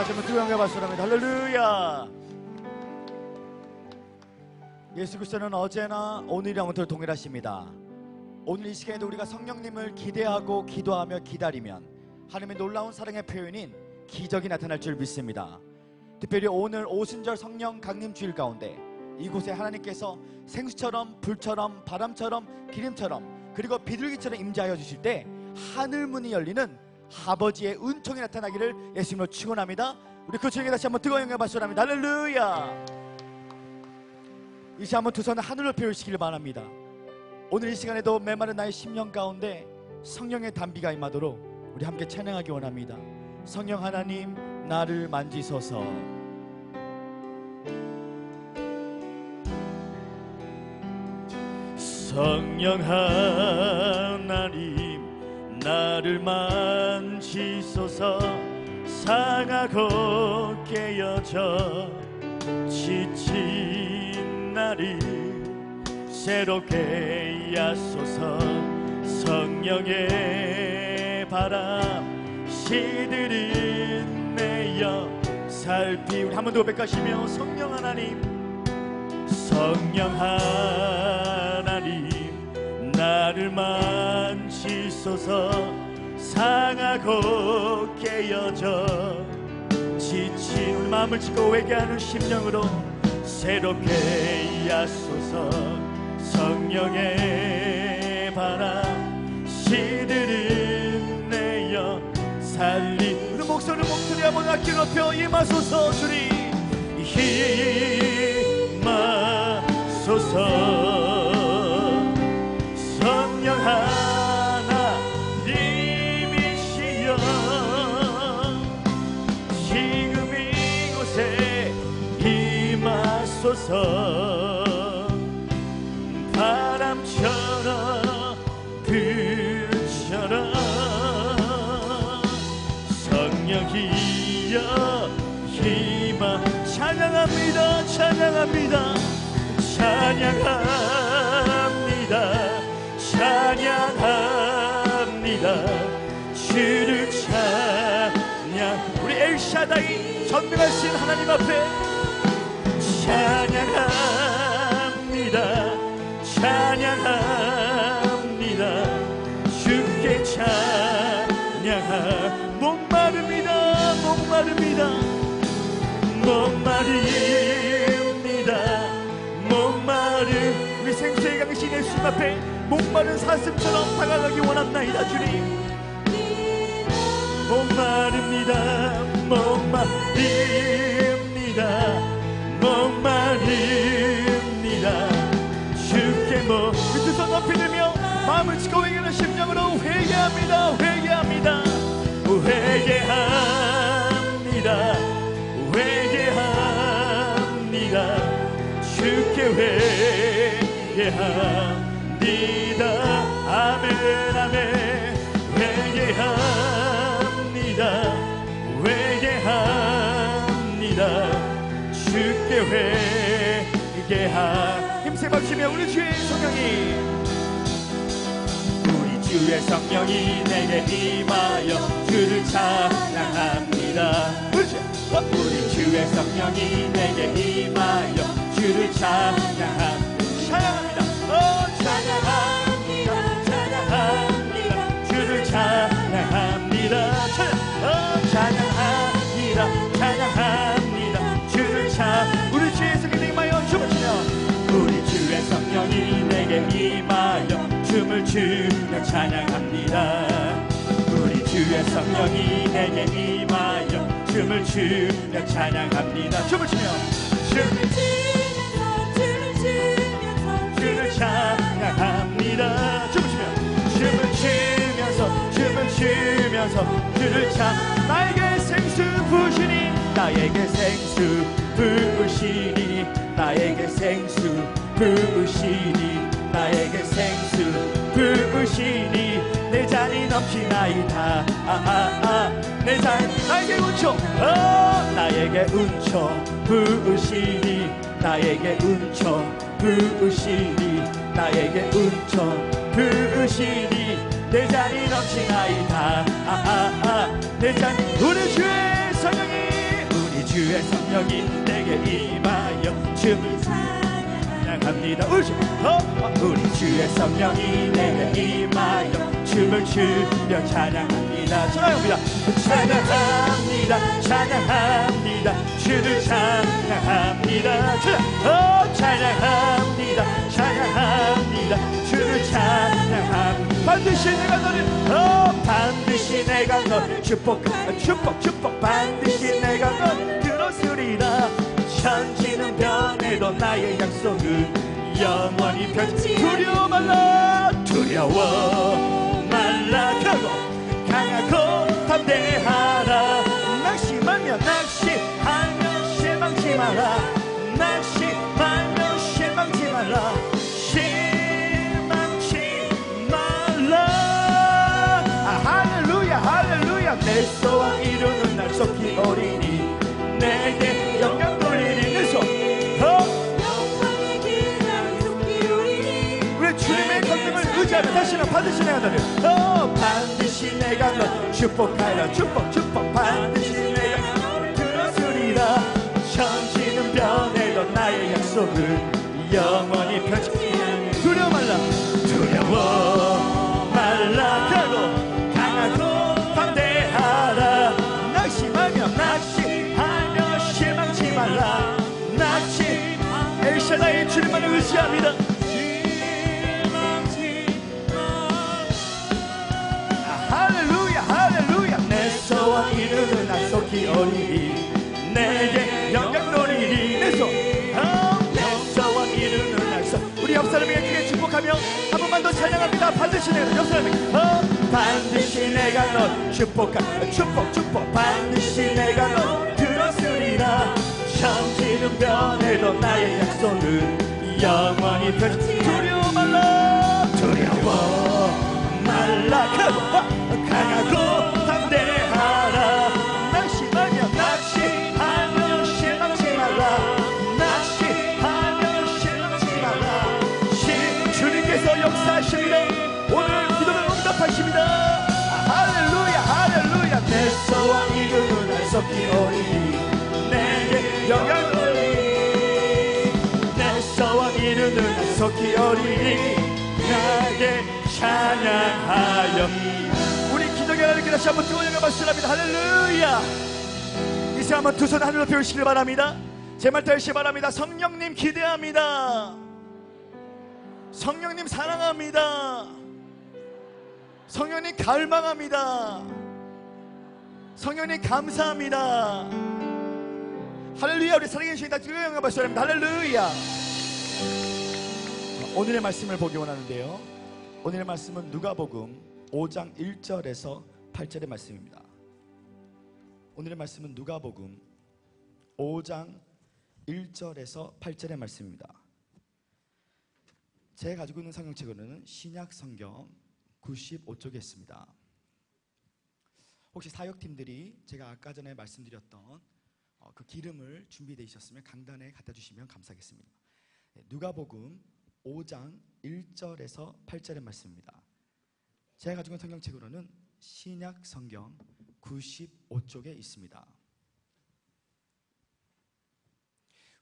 다시 한번 뜨거운 영광 받습니다. 할렐루야. 예수 그리스도는 어제나 오늘 영원토록 동일하십니다. 오늘 이 시간에도 우리가 성령님을 기대하고 기도하며 기다리면 하나님의 놀라운 사랑의 표현인 기적이 나타날 줄 믿습니다. 특별히 오늘 오순절 성령 강림 주일 가운데 이곳에 하나님께서 생수처럼 불처럼 바람처럼 기름처럼 그리고 비둘기처럼 임재하여 주실 때 하늘문이 열리는 아버지의 은총이 나타나기를 예수님으로 축원합니다. 우리 그 주에게 다시 한번 뜨거운 영광 받습니다. 할렐루야. 이제 한번 두 손을 하늘로 펴시기를 바랍니다. 오늘 이 시간에도 메마른 나의 심령 가운데 성령의 단비가 임하도록 우리 함께 찬양하기 원합니다. 성령 하나님 나를 만지소서. 성령 하나님 나를 만지소서. 상하고 깨어져 지친 나를 새롭게 하소서. 성령의 바람 시들은 내어 살피. 우리 한 번 더 고백하시며 성령 하나님 성령 하나님 나를 만지소서. 상하고 깨어져 지친 우리 마음을 찢고 회개하는 심령으로 새롭게 하소서. 성령의 바람 시들은 내어 살리. 우리 목소리 한번 아끼 높여 임하소서. 주님 임하소서. 성령 하나님이시여 지금 이곳에 임하소서. 바람처럼 불처럼 성령이여 임하. 찬양합니다 찬양합니다 찬양합니다 찬양합니다. 주를 찬양. 우리 엘샤다이 전능하신 하나님 앞에 찬양합니다 찬양합니다. 주께 찬양하. 목마릅니다 목마릅니다 목마릅니다 목마른 우리 생수의 강신 예수님 앞에 목마른 사슴처럼 다가가기 원합나이다. 주님 목마릅니다 목마릅니다 목마릅니다. 주께 두 손 높이 들며 마음을 찢고 회개하는 심령으로 회개합니다 회개합니다 회개합니다 회개합니다. 주께 회개합니다. 아멘 아멘. 회개합니다 회개합니다. 주께 회개합니다. 힘세 박시며 우리 주의 성령이 우리 주의 성령이 내게 임하여 주를 찬양합니다. 우리 주의 성령이 내게 임하여 주를 찬양합니다. 찬양합니다 찬양합니다 주를 찬양합니다. 찬양합니다 찬양합니다 주를 우리 주의 성령이 임하여 춤을 추며 우리 주의 성령이 내게 임하여 춤을 추며 찬양합니다. 우리 주의 성령이 내게 임하여 춤을 추며 찬양합니다. 춤을 추며 주를 찬양합니다. 춤을 추면서 주를 나에게 생수 부으시니 나에게 생수 부으시니 나에게 생수 부으시니 나에게 생수 부으시니 내 잔이 넘치나이다. 내 잔 나에게 은총 나에게 은총 부으시니 나에게 은총 부으시니 나에게 은총 부으시니 내 잔이 넘치나이다. 내 잔 우리 주의 성령이 주의 성령이 내게 임하여 춤을 찬양합니다. 우리 주의 성령이 내게 임하여 춤을 추며 찬양합니다. 찬양합니다. 찬양합니다. 찬양합니다. 주를 찬양합니다. 찬양합니다. 찬양합니다. 주를 찬양합니다. 반드시 내가 너를 반드시 내가 너를 축복 반드시 내가 너를 들었으리라. 천지는 변해도 나의 약속은 영원히 변치. 두려워 말라 두려워 말라 강하고 담대하라. 낙심하면 낙심하면 실망치 마라. 낙심하면 실망치 마라. 실망치 말라. 할렐루야 할렐루야. 내 소원 이루는 날 속히 오리니 내게 영광 돌리니. 내 손 영광의 길을 속히 오리니. 우리 주님의 권능을 의지하며 다시는 반드시 내가 너를 반드시 내가 너 축복하리라. 축복 반드시 내가 너를 들었으리라. 천지는 변해도 나의 약속은 영원히 펼치리라. 두려워 말라 두려워 말라 강하고 담대하라. 낙심하며 실망치 말라. 엘샤다이 주님만을 의지합니다. 할렐루야 할렐루야. 내 소원 이루는 날 속히 오리니 내게 영광 돌리니. 내 소원 이루는 날 속히. 우리 옆 사람에게 크게 축복하며 한 번만 더 찬양합니다. 반드시 내가 옆 사람에게 반드시 내가 너 축복 반드시 내가 너 들었으리라. 천지는 변해도 나의 약속은 영원히 펼치. 두려워 말라 강하고 담대하라. 낙심하며 실망치 말라. 낙심하며 실망치 말라. 주님께서 역사하십니다. 오늘 기도를 응답하십니다. 할렐루야 할렐루야. 내 소원 이루는 날 속히 오리니 내게 영광 돌리니. 내 소원 이루는 날 속히 오리니 나에게 찬양하여. 우리 기도의 하나님께 다시 한번 뜨거운 영광 받으시랍니다. 할렐루야. 이제 한번 두 손 하늘로 펴시길 바랍니다. 제 말 따르시기 바랍니다. 성령님 기대합니다. 성령님 사랑합니다. 성령님 갈망합니다. 성령님 감사합니다. 할렐루야. 우리 사랑해 주신 다 뜨거운 영광 받으시랍니다. 할렐루야. 오늘의 말씀을 보기 원하는데요, 오늘의 말씀은 누가복음 5장 1절에서 8절의 말씀입니다. 오늘의 말씀은 누가복음 5장 1절에서 8절의 말씀입니다. 제가 가지고 있는 성경책으로는 신약 성경 95쪽에 있습니다. 혹시 사역팀들이 제가 아까 전에 말씀드렸던 그 기름을 준비되어 있었으면 강단에 갖다 주시면 감사하겠습니다. 누가복음 5장 1절에서 8절의 말씀입니다. 제가 가지고 있는 성경책으로는 신약 성경 95쪽에 있습니다.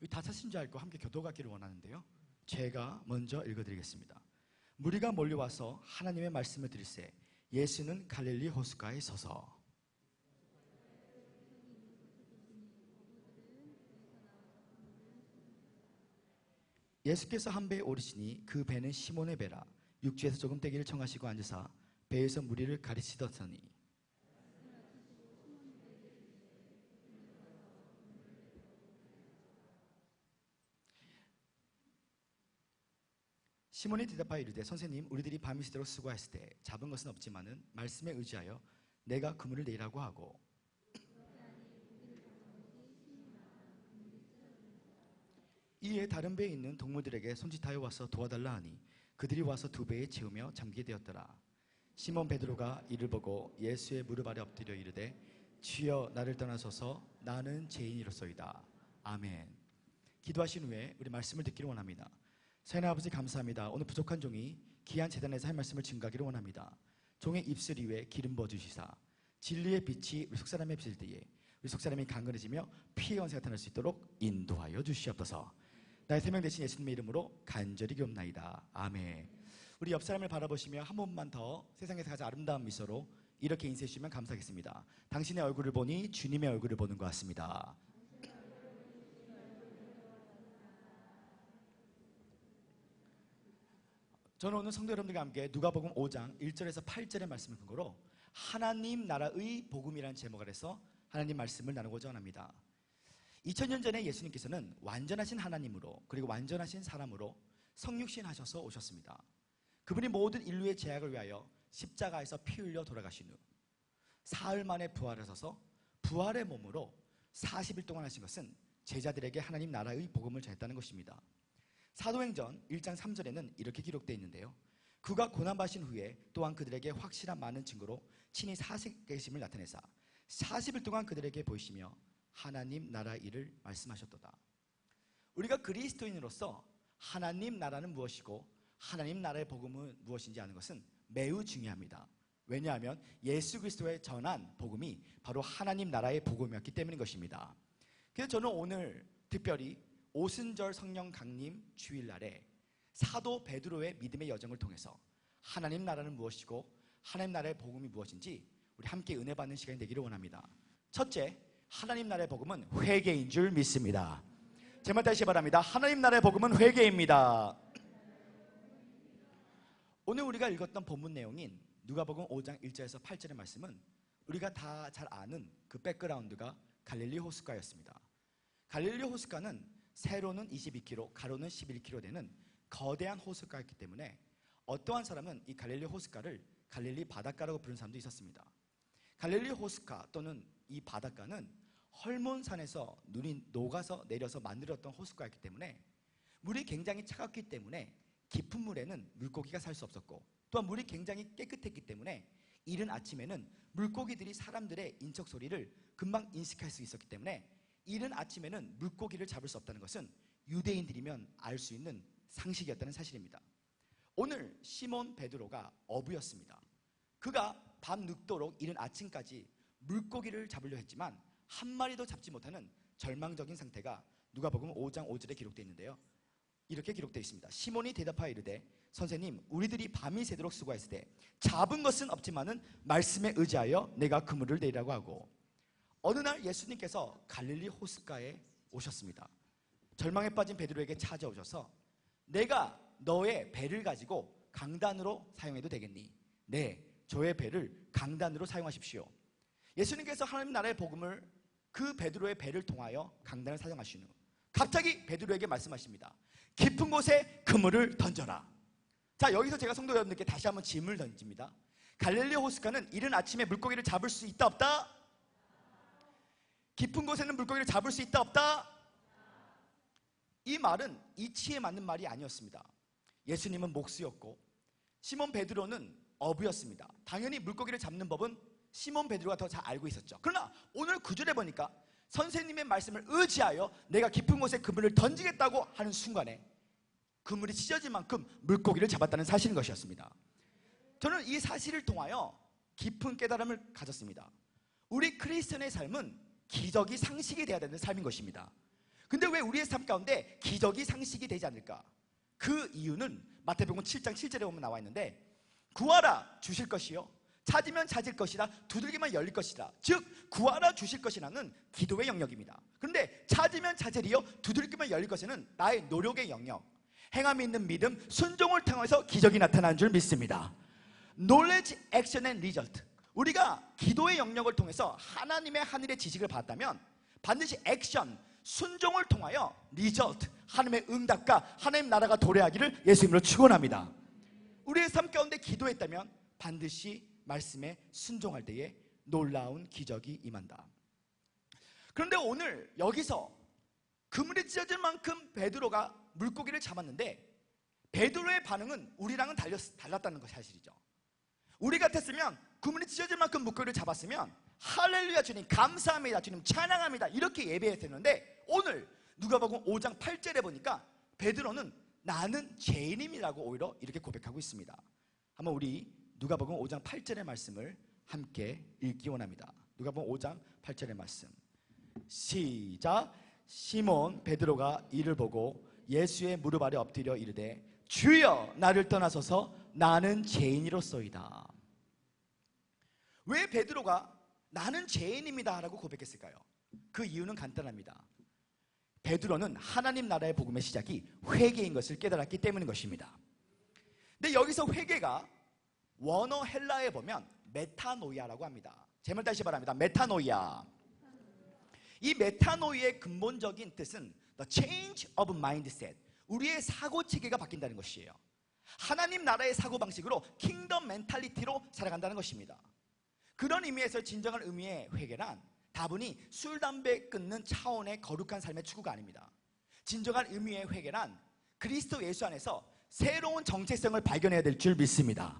다 찾으신 줄 알고 함께 교도하기를 원하는데요, 제가 먼저 읽어드리겠습니다. 무리가 몰려와서 하나님의 말씀을 들을새 예수는 갈릴리 호숫가에 서서 예수께서 한 배에 오르시니 그 배는 시몬의 배라. 육지에서 조금 떼기를 청하시고 앉으사 배에서 무리를 가르치더니 시몬이 대답하여 이르되 선생님, 우리들이 밤이새도록 수고하였을 때 잡은 것은 없지만은 말씀에 의지하여 내가 그물을 내리라고 하고 이에 다른 배에 있는 동무들에게 손짓하여 와서 도와달라 하니 그들이 와서 두 배에 채우며 잠기게 되었더라. 시몬 베드로가 이를 보고 예수의 무릎 아래 엎드려 이르되 주여, 나를 떠나소서, 나는 죄인이로소이다. 아멘. 기도하신 후에 우리 말씀을 듣기를 원합니다. 사랑하는 아버지, 감사합니다. 오늘 부족한 종이 귀한 제단에서 할 말씀을 증거하기를 원합니다. 종의 입술 위에 기름 부어주시사 진리의 빛이 우리 속사람에 비칠 때에 우리 속사람이 강건해지며 피해 원세가 나타날 수 있도록 인도하여 주시옵소서. 나의 생명 대신 예수님의 이름으로 간절히 기옵나이다. 아멘. 우리 옆 사람을 바라보시며 한 번만 더 세상에서 가장 아름다운 미소로 이렇게 인사해 주시면 감사하겠습니다. 당신의 얼굴을 보니 주님의 얼굴을 보는 것 같습니다. 저는 오늘 성도 여러분들과 함께 누가복음 5장 1절에서 8절의 말씀을 근거로 하나님 나라의 복음이라는 제목 아래서 하나님 말씀을 나누고자 합니다. 2000년 전에 예수님께서는 완전하신 하나님으로 그리고 완전하신 사람으로 성육신 하셔서 오셨습니다. 그분이 모든 인류의 죄악을 위하여 십자가에서 피 흘려 돌아가신 후 사흘 만에 부활하셔서 부활의 몸으로 40일 동안 하신 것은 제자들에게 하나님 나라의 복음을 전했다는 것입니다. 사도행전 1장 3절에는 이렇게 기록되어 있는데요. 그가 고난받으신 후에 또한 그들에게 확실한 많은 증거로 친히 사실계심을 나타내사 40일 동안 그들에게 보이시며 하나님 나라 일을 말씀하셨도다. 우리가 그리스도인으로서 하나님 나라는 무엇이고 하나님 나라의 복음은 무엇인지 아는 것은 매우 중요합니다. 왜냐하면 예수 그리스도의 전한 복음이 바로 하나님 나라의 복음이었기 때문인 것입니다. 그래서 저는 오늘 특별히 오순절 성령 강림 주일날에 사도 베드로의 믿음의 여정을 통해서 하나님 나라는 무엇이고 하나님 나라의 복음이 무엇인지 우리 함께 은혜 받는 시간이 되기를 원합니다. 첫째, 하나님 나라의 복음은 회개인 줄 믿습니다. 제 말 다시 바랍니다. 하나님 나라의 복음은 회개입니다. 오늘 우리가 읽었던 본문 내용인 누가복음 5장 1절에서 8절의 말씀은 우리가 다 잘 아는 그 백그라운드가 갈릴리 호숫가였습니다. 갈릴리 호숫가는 세로는 22km, 가로는 11km 되는 거대한 호숫가였기 때문에 어떠한 사람은 이 갈릴리 호숫가를 갈릴리 바닷가라고 부르는 사람도 있었습니다. 갈릴리 호숫가 또는 이 바닷가는 헐몬산에서 눈이 녹아서 내려서 만들었던 호숫가였기 때문에 물이 굉장히 차갑기 때문에 깊은 물에는 물고기가 살 수 없었고 또한 물이 굉장히 깨끗했기 때문에 이른 아침에는 물고기들이 사람들의 인척 소리를 금방 인식할 수 있었기 때문에 이른 아침에는 물고기를 잡을 수 없다는 것은 유대인들이면 알 수 있는 상식이었다는 사실입니다. 오늘 시몬 베드로가 어부였습니다. 그가 밤 늦도록 이른 아침까지 물고기를 잡으려 했지만 한 마리도 잡지 못하는 절망적인 상태가 누가복음 5장 5절에 기록되어 있는데요. 이렇게 기록되어 있습니다. 시몬이 대답하여 이르되 선생님 우리들이 밤이 새도록 수고했을 때 잡은 것은 없지만은 말씀에 의지하여 내가 그물을 내리라고 하고 어느 날 예수님께서 갈릴리 호숫가에 오셨습니다. 절망에 빠진 베드로에게 찾아오셔서 내가 너의 배를 가지고 강단으로 사용해도 되겠니? 네, 저의 배를 강단으로 사용하십시오. 예수님께서 하나님 나라의 복음을 그 베드로의 배를 통하여 강단을 사용하신 후 갑자기 베드로에게 말씀하십니다. 깊은 곳에 그물을 던져라. 자, 여기서 제가 성도 여러분들께 다시 한번 질문을 던집니다. 갈릴리 호숫가는 이른 아침에 물고기를 잡을 수 있다 없다? 깊은 곳에는 물고기를 잡을 수 있다 없다? 이 말은 이치에 맞는 말이 아니었습니다. 예수님은 목수였고 시몬 베드로는 어부였습니다. 당연히 물고기를 잡는 법은 시몬 베드로가 더 잘 알고 있었죠. 그러나 오늘 구절에 보니까 선생님의 말씀을 의지하여 내가 깊은 곳에 그물을 던지겠다고 하는 순간에 그물이 찢어질 만큼 물고기를 잡았다는 사실인 것이었습니다. 저는 이 사실을 통하여 깊은 깨달음을 가졌습니다. 우리 크리스천의 삶은 기적이 상식이 되어야 되는 삶인 것입니다. 근데 왜 우리의 삶 가운데 기적이 상식이 되지 않을까? 그 이유는 마태복음 7장 7절에 보면 나와 있는데 구하라 주실 것이요 찾으면 찾을 것이라 두들기면 열릴 것이라. 즉 구하라 주실 것이라는 기도의 영역입니다. 그런데 찾으면 찾으리요 두들기면 열릴 것이는 나의 노력의 영역, 행함이 있는 믿음, 순종을 통해서 기적이 나타나는 줄 믿습니다. Knowledge, Action and Result. 우리가 기도의 영역을 통해서 하나님의 하늘의 지식을 받았다면 반드시 액션, 순종을 통하여 리절트, 하나님의 응답과 하나님 나라가 도래하기를 예수님으로 축원합니다. 우리의 삶 가운데 기도했다면 반드시 말씀에 순종할 때에 놀라운 기적이 임한다. 그런데 오늘 여기서 그물이 찢어질 만큼 베드로가 물고기를 잡았는데 베드로의 반응은 우리랑은 달랐다는 것이 사실이죠. 우리 같았으면 그물이 찢어질 만큼 물고기를 잡았으면 할렐루야 주님 감사합니다 주님 찬양합니다 이렇게 예배했었는데 오늘 누가복음 5장 8절에 보니까 베드로는 나는 죄인임이라고 오히려 이렇게 고백하고 있습니다. 한번 우리 누가복음 5장 8절의 말씀을 함께 읽기 원합니다. 누가복음 5장 8절의 말씀. 시작. 시몬 베드로가 이를 보고 예수의 무릎 아래 엎드려 이르되 주여 나를 떠나소서 나는 죄인이로소이다. 왜 베드로가 나는 죄인입니다 라고 고백했을까요? 그 이유는 간단합니다. 베드로는 하나님 나라의 복음의 시작이 회개인 것을 깨달았기 때문인 것입니다. 근데 여기서 회개가 원어 헬라에 보면 메타노이아라고 합니다. 제 말 다시 말합니다. 메타노이아. 이 메타노이아의 근본적인 뜻은 the change of mindset, 우리의 사고체계가 바뀐다는 것이에요. 하나님 나라의 사고방식으로 킹덤 멘탈리티로 살아간다는 것입니다. 그런 의미에서 진정한 의미의 회개란 다분히 술, 담배 끊는 차원의 거룩한 삶의 추구가 아닙니다. 진정한 의미의 회개란 그리스도 예수 안에서 새로운 정체성을 발견해야 될 줄 믿습니다.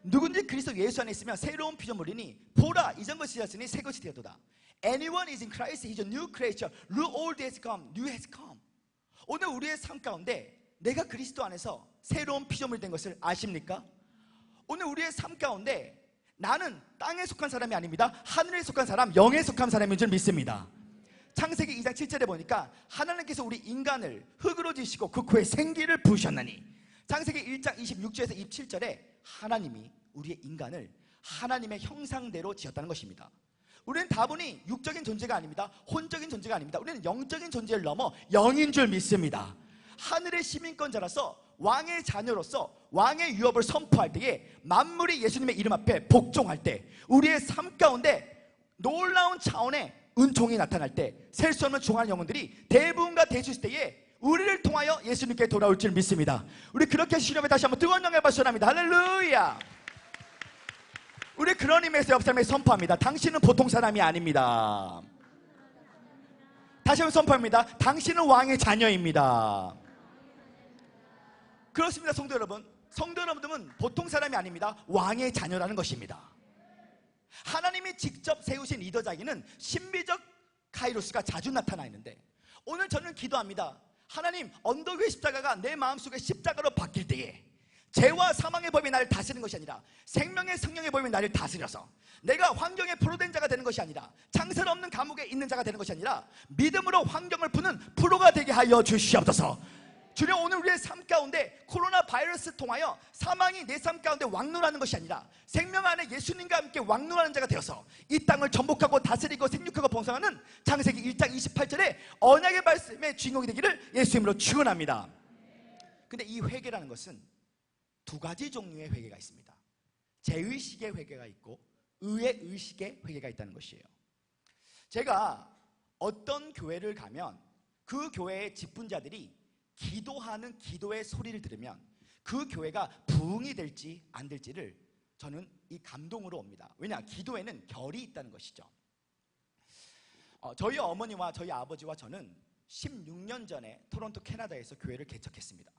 누군지 그리스도 예수 안에 있으면 새로운 피조물이니 보라 이전 것이 지났으니 새 것이 되었도다. Anyone is in Christ, he is a new creature. The old has come, new has come. 오늘 우리의 삶 가운데 내가 그리스도 안에서 새로운 피조물이 된 것을 아십니까? 오늘 우리의 삶 가운데 나는 땅에 속한 사람이 아닙니다. 하늘에 속한 사람, 영에 속한 사람인 줄 믿습니다. 창세기 2장 7절에 보니까 하나님께서 우리 인간을 흙으로 지으시고 그 코에 생기를 부으셨나니, 창세기 1장 26절에서 27절에 하나님이 우리의 인간을 하나님의 형상대로 지었다는 것입니다. 우리는 다분히 육적인 존재가 아닙니다. 혼적인 존재가 아닙니다. 우리는 영적인 존재를 넘어 영인 줄 믿습니다. 하늘의 시민권자로서 왕의 자녀로서 왕의 유업을 선포할 때에 만물이 예수님의 이름 앞에 복종할 때 우리의 삶 가운데 놀라운 차원의 은총이 나타날 때 셀 수 없는 종한 영혼들이 대부분과 대수있을 때에 우리를 통하여 예수님께 돌아올 줄 믿습니다. 우리 그렇게 시험에 다시 한번 뜨거운 영광을 받으시랍니다. 할렐루야. 우리 그런 의미에서 옆 사람에게 선포합니다. 당신은 보통 사람이 아닙니다. 다시 한번 선포합니다. 당신은 왕의 자녀입니다. 그렇습니다. 성도 여러분, 성도 여러분들은 보통 사람이 아닙니다. 왕의 자녀라는 것입니다. 하나님이 직접 세우신 리더 자기는 신비적 카이로스가 자주 나타나 있는데, 오늘 저는 기도합니다. 하나님, 언덕 위의 십자가가 내 마음속에 십자가로 바뀔 때에 죄와 사망의 법이 나를 다스리는 것이 아니라 생명의 성령의 법이 나를 다스려서 내가 환경에 포로된 자가 되는 것이 아니라 창설 없는 감옥에 있는 자가 되는 것이 아니라 믿음으로 환경을 푸는 프로가 되게 하여 주시옵소서. 주님, 오늘 우리의 삶 가운데 코로나 바이러스 통하여 사망이 내 삶 가운데 왕노라는 것이 아니라 생명 안에 예수님과 함께 왕노라는 자가 되어서 이 땅을 전복하고 다스리고 생육하고 봉사하는 창세기 1장 28절에 언약의 말씀의 주인공이 되기를 예수님으로 축원합니다. 근데 이 회개라는 것은 두 가지 종류의 회개가 있습니다. 제의식의 회개가 있고 의의 의식의 회개가 있다는 것이에요. 제가 어떤 교회를 가면 그 교회의 직분자들이 기도하는 기도의 소리를 들으면 그 교회가 부흥이 될지 안 될지를 저는 이 감동으로 옵니다. 왜냐? 기도에는 결이 있다는 것이죠. 저희 어머니와 저희 아버지와 저는 16년 전에 토론토 캐나다에서 교회를 개척했습니다.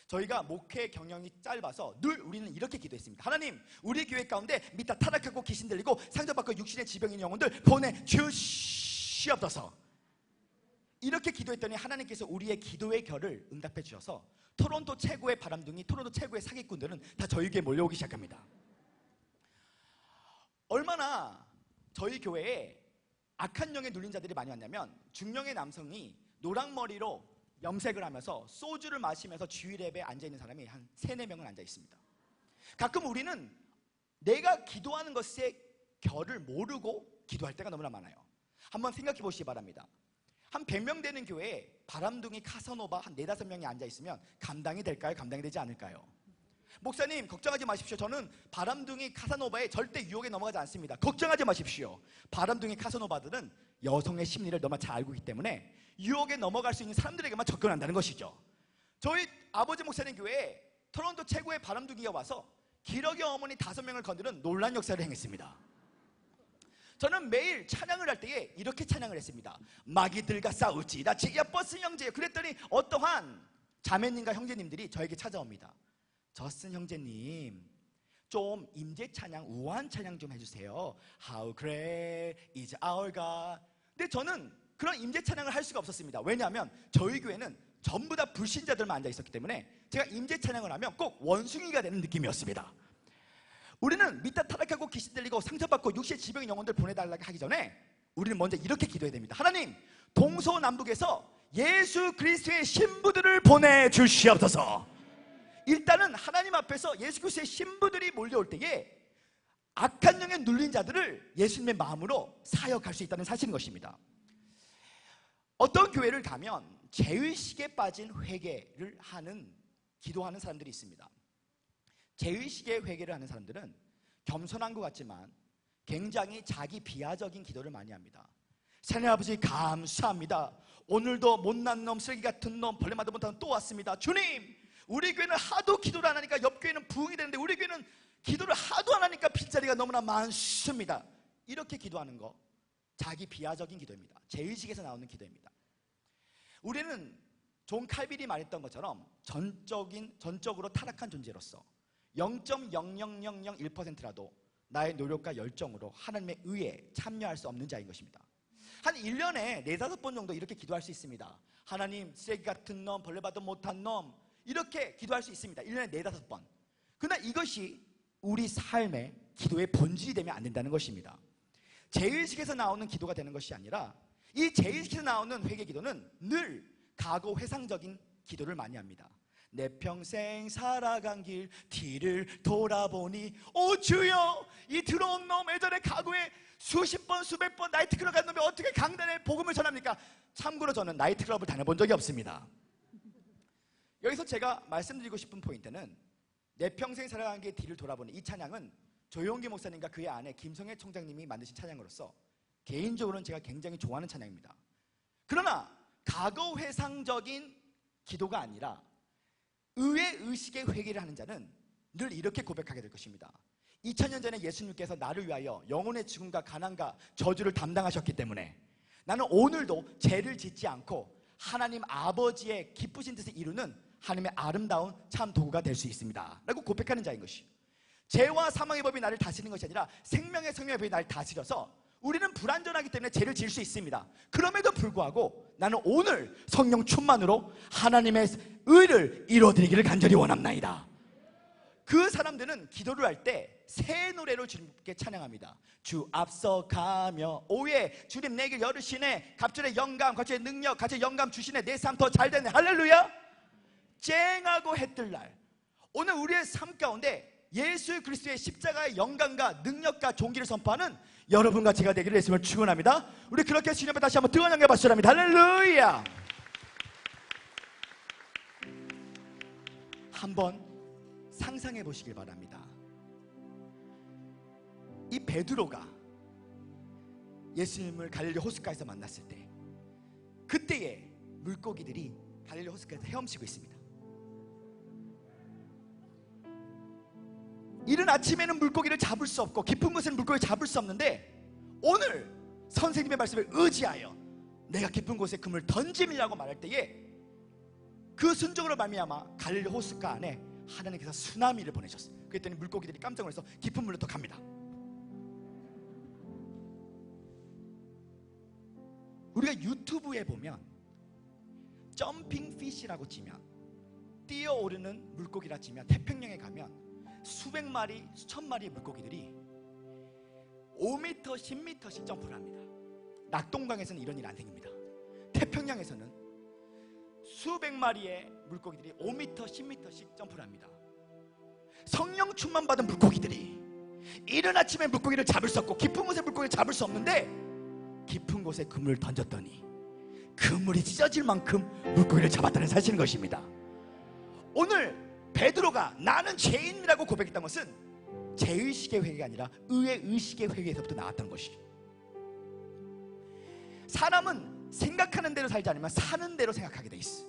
저희가 목회 경영이 짧아서 늘 우리는 이렇게 기도했습니다. 하나님, 우리 교회 가운데 미타 타락하고 귀신 들리고 상처받고 육신의 지병인 영혼들 보내주시옵소서. 이렇게 기도했더니 하나님께서 우리의 기도의 결을 응답해 주셔서 토론토 최고의 바람둥이, 토론토 최고의 사기꾼들은 다 저희 교회에 몰려오기 시작합니다. 얼마나 저희 교회에 악한 영에 눌린 자들이 많이 왔냐면, 중령의 남성이 노랑머리로 염색을 하면서 소주를 마시면서 주일예배에 앉아있는 사람이 한 3-4명은 앉아있습니다. 가끔 우리는 내가 기도하는 것의 결을 모르고 기도할 때가 너무나 많아요. 한번 생각해 보시기 바랍니다. 한 100명 되는 교회에 바람둥이 카사노바 한 4-5명이 앉아있으면 감당이 될까요? 감당이 되지 않을까요? 목사님, 걱정하지 마십시오. 저는 바람둥이 카사노바에 절대 유혹에 넘어가지 않습니다. 걱정하지 마십시오. 바람둥이 카사노바들은 여성의 심리를 너무 잘 알고 있기 때문에 유혹에 넘어갈 수 있는 사람들에게만 접근한다는 것이죠. 저희 아버지 목사님 교회에 토론토 최고의 바람둥이가 와서 기러기 어머니 5명을 건드는 놀란 역사를 행했습니다. 저는 매일 찬양을 할 때에 이렇게 찬양을 했습니다. 마귀들과 싸울지라 예뻐스 형제요. 그랬더니 어떠한 자매님과 형제님들이 저에게 찾아옵니다. 저슨 형제님, 좀 임재 찬양, 우아한 찬양 좀 해주세요. How great is our God. 근데 저는 그런 임재 찬양을 할 수가 없었습니다. 왜냐하면 저희 교회는 전부 다 불신자들만 앉아 있었기 때문에 제가 임재 찬양을 하면 꼭 원숭이가 되는 느낌이었습니다. 우리는 밑에 타락하고 귀신 들리고 상처받고 육신의 지병인 영혼들 보내달라고 하기 전에 우리는 먼저 이렇게 기도해야 됩니다. 하나님, 동서남북에서 예수 그리스도의 신부들을 보내주시옵소서. 일단은 하나님 앞에서 예수 그리스도의 신부들이 몰려올 때에 악한 영에 눌린 자들을 예수님의 마음으로 사역할 수 있다는 사실인 것입니다. 어떤 교회를 가면 죄의식에 빠진 회개를 하는, 기도하는 사람들이 있습니다. 죄의식의 회개를 하는 사람들은 겸손한 것 같지만 굉장히 자기 비하적인 기도를 많이 합니다. 하나님 아버지 감사합니다. 오늘도 못난 놈, 쓰레기 같은 놈, 벌레마다 못한 놈 또 왔습니다. 주님, 우리 교회는 하도 기도를 안 하니까 옆 교회는 부흥이 되는데 우리 교회는 기도를 하도 안 하니까 빈자리가 너무나 많습니다. 이렇게 기도하는 거 자기 비하적인 기도입니다. 죄의식에서 나오는 기도입니다. 우리는 존 칼빈이 말했던 것처럼 전적으로 타락한 존재로서 0.00001%라도 나의 노력과 열정으로 하나님의 의에 참여할 수 없는 자인 것입니다. 한 1년에 4-5번 정도 이렇게 기도할 수 있습니다. 하나님, 쓰레기 같은 놈, 벌레봐도 못한 놈, 이렇게 기도할 수 있습니다. 1년에 4-5번. 그러나 이것이 우리 삶의 기도의 본질이 되면 안 된다는 것입니다. 죄의식에서 나오는 기도가 되는 것이 아니라 이 죄의식에서 나오는 회개 기도는 늘 과거 회상적인 기도를 많이 합니다. 내 평생 살아간 길 뒤를 돌아보니 오 주여, 이 더러운 놈, 예전에 과거에 수십 번 수백 번 나이트클럽 간 놈이 어떻게 강단에 복음을 전합니까? 참고로 저는 나이트클럽을 다녀본 적이 없습니다. 여기서 제가 말씀드리고 싶은 포인트는 내 평생 살아간 길 뒤를 돌아보니, 이 찬양은 조용기 목사님과 그의 아내 김성애 총장님이 만드신 찬양으로서 개인적으로는 제가 굉장히 좋아하는 찬양입니다. 그러나 과거 회상적인 기도가 아니라 의의 의식의 회개를 하는 자는 늘 이렇게 고백하게 될 것입니다. 2000년 전에 예수님께서 나를 위하여 영혼의 죽음과 가난과 저주를 담당하셨기 때문에 나는 오늘도 죄를 짓지 않고 하나님 아버지의 기쁘신 뜻을 이루는 하나님의 아름다운 참 도구가 될 수 있습니다 라고 고백하는 자인 것이, 죄와 사망의 법이 나를 다스리는 것이 아니라 생명의 법이 나를 다스려서 우리는 불완전하기 때문에 죄를 지을 수 있습니다. 그럼에도 불구하고 나는 오늘 성령 충만으로 하나님의 의를 이루어드리기를 간절히 원합나이다. 그 사람들은 기도를 할 때 새 노래로 주님께 찬양합니다. 주 앞서가며 오예 주님 내 길 열으시네, 갑절의 영감, 갑절의 능력, 갑절의 영감 주시네, 내 삶 더 잘 되네, 할렐루야. 쨍하고 해뜰 날, 오늘 우리의 삶 가운데 예수 그리스도의 십자가의 영광과 능력과 존귀를 선포하는 여러분과 제가 되기를 예수님을 축원합니다. 우리 그렇게 주님 앞에 다시 한번 뜨거운 영광 받으시라 합니다. 할렐루야. 한번 상상해 보시길 바랍니다. 이 베드로가 예수님을 갈릴리 호숫가에서 만났을 때, 그때에 물고기들이 갈릴리 호숫가에서 헤엄치고 있습니다. 이른 아침에는 물고기를 잡을 수 없고 깊은 곳에는 물고기를 잡을 수 없는데, 오늘 선생님의 말씀을 의지하여 내가 깊은 곳에 그물 던짐이라고 말할 때에 그 순종으로 말미암아 갈릴리 호숫가 안에 하나님께서 쓰나미를 보내셨어요. 그랬더니 물고기들이 깜짝 놀라서 깊은 물로 더 갑니다. 우리가 유튜브에 보면 점핑 피시라고 치면, 뛰어오르는 물고기라 치면 태평양에 가면 수백 마리, 수천 마리의 물고기들이 5m, 10m씩 점프를 합니다. 낙동강에서는 이런 일 안 생깁니다. 태평양에서는 수백 마리의 물고기들이 5m, 10m씩 점프를 합니다. 성령 충만 받은 물고기들이 이른 아침에 물고기를 잡을 수 없고 깊은 곳에 물고기를 잡을 수 없는데, 깊은 곳에 그물을 던졌더니 그물이 찢어질 만큼 물고기를 잡았다는 사실인 것입니다. 오늘 베드로가 나는 죄인이라고 고백했던 것은 죄의식의 회개가 아니라 의의 의식의 회개에서부터 나왔던 것이죠. 사람은 생각하는 대로 살지 않으면 사는 대로 생각하게 돼 있어.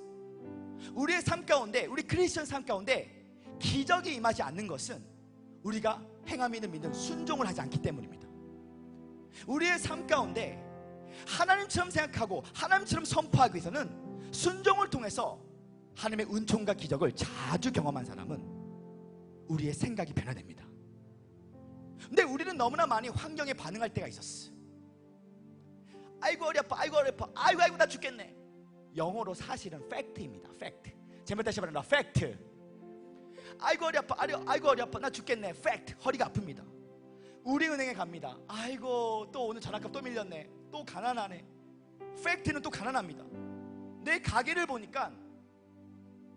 우리의 삶 가운데, 우리 크리스천 삶 가운데 기적이 임하지 않는 것은 우리가 행함이는 믿는 순종을 하지 않기 때문입니다. 우리의 삶 가운데 하나님처럼 생각하고 하나님처럼 선포하기 위해서는 순종을 통해서 하나님의 은총과 기적을 자주 경험한 사람은 우리의 생각이 변화됩니다. 근데 우리는 너무나 많이 환경에 반응할 때가 있었어. 아이고 어리 아파, 아이고 어리 아파, 아이고 나 죽겠네. 영어로 사실은 팩트입니다. 팩트. 제발 다시 말한다. 팩트. 아이고 허리 아파, 아이고 허리 아파, 나 죽겠네. 팩트, 허리가 아픕니다. 우리은행에 갑니다. 아이고 또 오늘 전화값 또 밀렸네. 또 가난하네. 팩트는 또 가난합니다. 내 가게를 보니까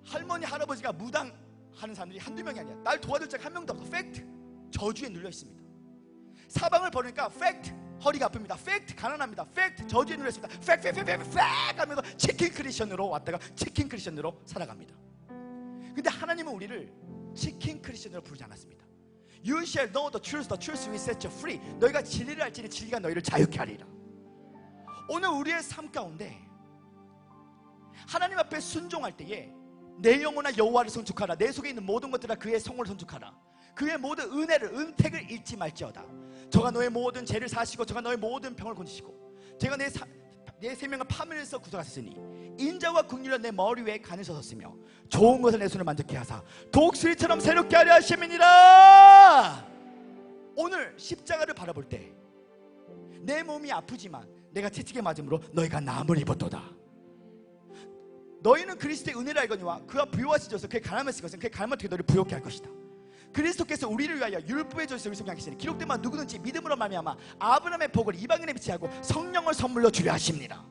할머니 할아버지가 무당하는 사람들이 한두 명이 아니야. 날 도와줄 자가 한 명도 없어. 팩트, 저주에 눌려 있습니다. 사방을 보니까 팩트, 허리가 아픕니다. 팩트, 가난합니다. 팩트, 저주에 눌려 있습니다. 팩트 하면서 치킨 크리스천으로 왔다가 치킨 크리스천으로 살아갑니다. 근데 하나님은 우리를 치킨 크리스천으로 부르지 않았습니다. You shall know the truth will set you free. 너희가 진리를 알지니 진리가 너희를 자유케 하리라. 오늘 우리의 삶 가운데 하나님 앞에 순종할 때에 내 영혼아 여호와를 son축하라. 내 속에 있는 모든 것들아 그의 성을 son축하라. 그의 모든 은혜를, 은택을 잊지 말지어다. 저가 너의 모든 죄를 사시고 저가 너의 모든 병을 고치시고 제가 내 생명을 파멸해서 구속하셨으니 인자와 긍휼로 내 머리 위에 간을 서셨으며 좋은 것을 내 손을 만족케 하사 독수리처럼 새롭게 하려 하심이니라. 오늘 십자가를 바라볼 때 내 몸이 아프지만 내가 채찍에 맞음으로 너희가 나음을 입었도다. 너희는 그리스도의 은혜를 알거니와 그가 부요하시져서 그의 가난을 쓰것은 그의 가난을 통해 너희를 부요케 할 것이다. 그리스도께서 우리를 위하여 율법의 조시를 우리 속에 하시니 기록된 바 누구든지 믿음으로 말미암아 아브라함의 복을 이방인에 비치하고 성령을 선물로 주려 하십니다.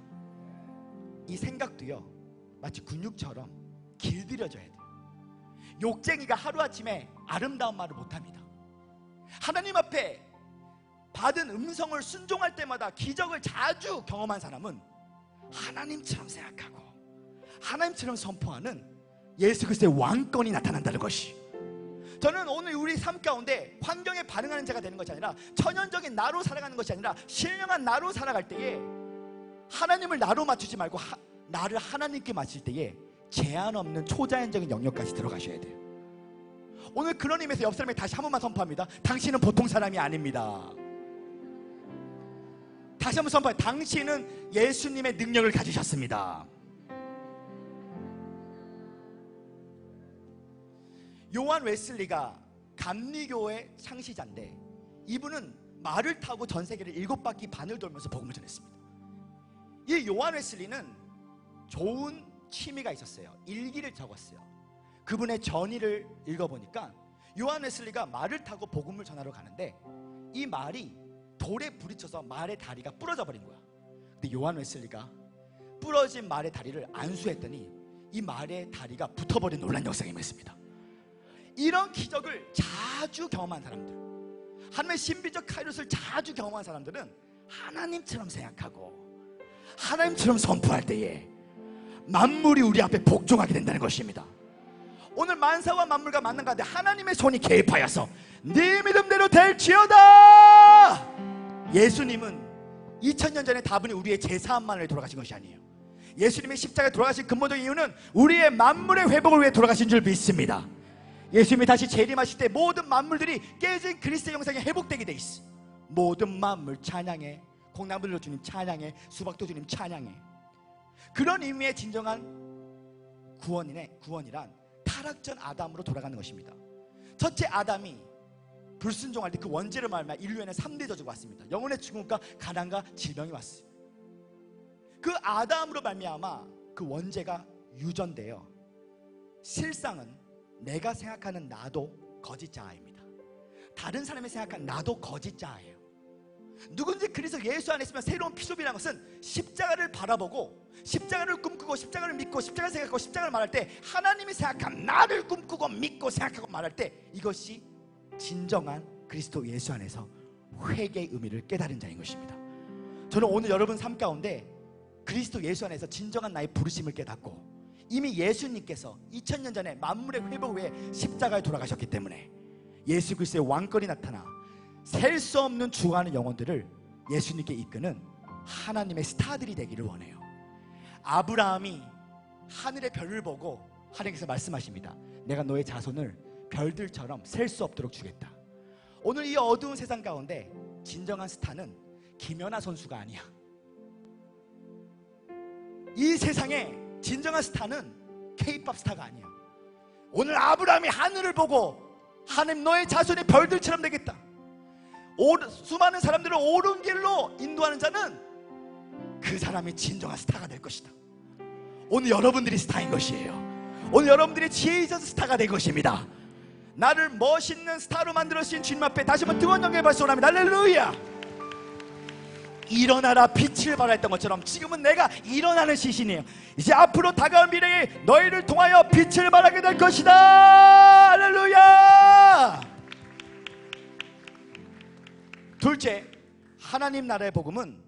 이 생각도요 마치 근육처럼 길들여져야 돼요. 욕쟁이가 하루아침에 아름다운 말을 못합니다. 하나님 앞에 받은 음성을 순종할 때마다 기적을 자주 경험한 사람은 하나님처럼 생각하고 하나님처럼 선포하는 예수 그리스도의 왕권이 나타난다는 것이, 저는 오늘 우리 삶 가운데 환경에 반응하는 자가 되는 것이 아니라 천연적인 나로 살아가는 것이 아니라 신령한 나로 살아갈 때에 하나님을 나로 맞추지 말고 나를 하나님께 맞출 때에 제한 없는 초자연적인 영역까지 들어가셔야 돼요. 오늘 그런 의미에서 옆 사람에게 다시 한 번만 선포합니다. 당신은 보통 사람이 아닙니다. 다시 한번 선포해요. 당신은 예수님의 능력을 가지셨습니다. 요한 웨슬리가 감리교의 창시자인데 이분은 말을 타고 전 세계를 7바퀴 반을 돌면서 복음을 전했습니다. 이 요한 웨슬리는 좋은 취미가 있었어요. 일기를 적었어요. 그분의 전의를 읽어보니까 요한 웨슬리가 말을 타고 복음을 전하러 가는데 이 말이 돌에 부딪혀서 말의 다리가 부러져 버린 거야. 근데 요한 웨슬리가 부러진 말의 다리를 안수했더니 이 말의 다리가 붙어버린 놀란 역사가 임했습니다. 이런 기적을 자주 경험한 사람들, 하나님의 신비적 카이로스를 자주 경험한 사람들은 하나님처럼 생각하고 하나님처럼 선포할 때에 만물이 우리 앞에 복종하게 된다는 것입니다. 오늘 만사와 만물과 만난 가운데 하나님의 손이 개입하여서 네 믿음대로 될지어다. 예수님은 2000년 전에 다분히 우리의 제사함만을 돌아가신 것이 아니에요. 예수님의 십자가에 돌아가신 근본적인 이유는 우리의 만물의 회복을 위해 돌아가신 줄 믿습니다. 예수님이 다시 재림하실 때 모든 만물들이 깨진 그리스도의 형상에 회복되게 돼 있어. 모든 만물 찬양해. 콩나물로 주님 찬양해. 수박도 주님 찬양해. 그런 의미의 진정한 구원이란 타락전 아담으로 돌아가는 것입니다. 첫째 아담이 불순종할 때 그 원죄를 말미암아 인류에는 3대 저주가 왔습니다. 영혼의 죽음과 가난과 질병이 왔어요. 그 아담으로 말미암아 그 원죄가 유전돼요. 실상은 내가 생각하는 나도 거짓자아입니다. 다른 사람이 생각하는 나도 거짓자아예요. 누군지 그리스도 예수 안에 있으면 새로운 피조물이라는 것은 십자가를 바라보고 십자가를 꿈꾸고 십자가를 믿고 십자가를 생각하고 십자가를 말할 때 하나님이 생각한 나를 꿈꾸고 믿고 생각하고 말할 때 이것이 진정한 그리스도 예수 안에서 회개의 의미를 깨달은 자인 것입니다. 저는 오늘 여러분 삶 가운데 그리스도 예수 안에서 진정한 나의 부르심을 깨닫고 이미 예수님께서 2000년 전에 만물의 회복 위해 십자가에 돌아가셨기 때문에 예수 그리스도의 왕권이 나타나 셀 수 없는 죽어가는 영혼들을 예수님께 이끄는 하나님의 스타들이 되기를 원해요. 아브라함이 하늘의 별을 보고 하나님께서 말씀하십니다. 내가 너의 자손을 별들처럼 셀 수 없도록 주겠다. 오늘 이 어두운 세상 가운데 진정한 스타는 김연아 선수가 아니야. 이 세상에 진정한 스타는 K-POP 스타가 아니야. 오늘 아브라함이 하늘을 보고 하나님 너의 자손이 별들처럼 되겠다. 수많은 사람들을 옳은 길로 인도하는 자는 그 사람이 진정한 스타가 될 것이다. 오늘 여러분들이 스타인 것이에요. 오늘 여러분들이 지혜 있어서 스타가 될 것입니다. 나를 멋있는 스타로 만들어주신 주님 앞에 다시 한번 뜨거운 영광의 박수 원합니다. 할렐루야. 일어나라 빛을 발하 했던 것처럼 지금은 내가 일어나는 시즌이에요. 이제 앞으로 다가올 미래에 너희를 통하여 빛을 발하게 될 것이다. 할렐루야. 둘째, 하나님 나라의 복음은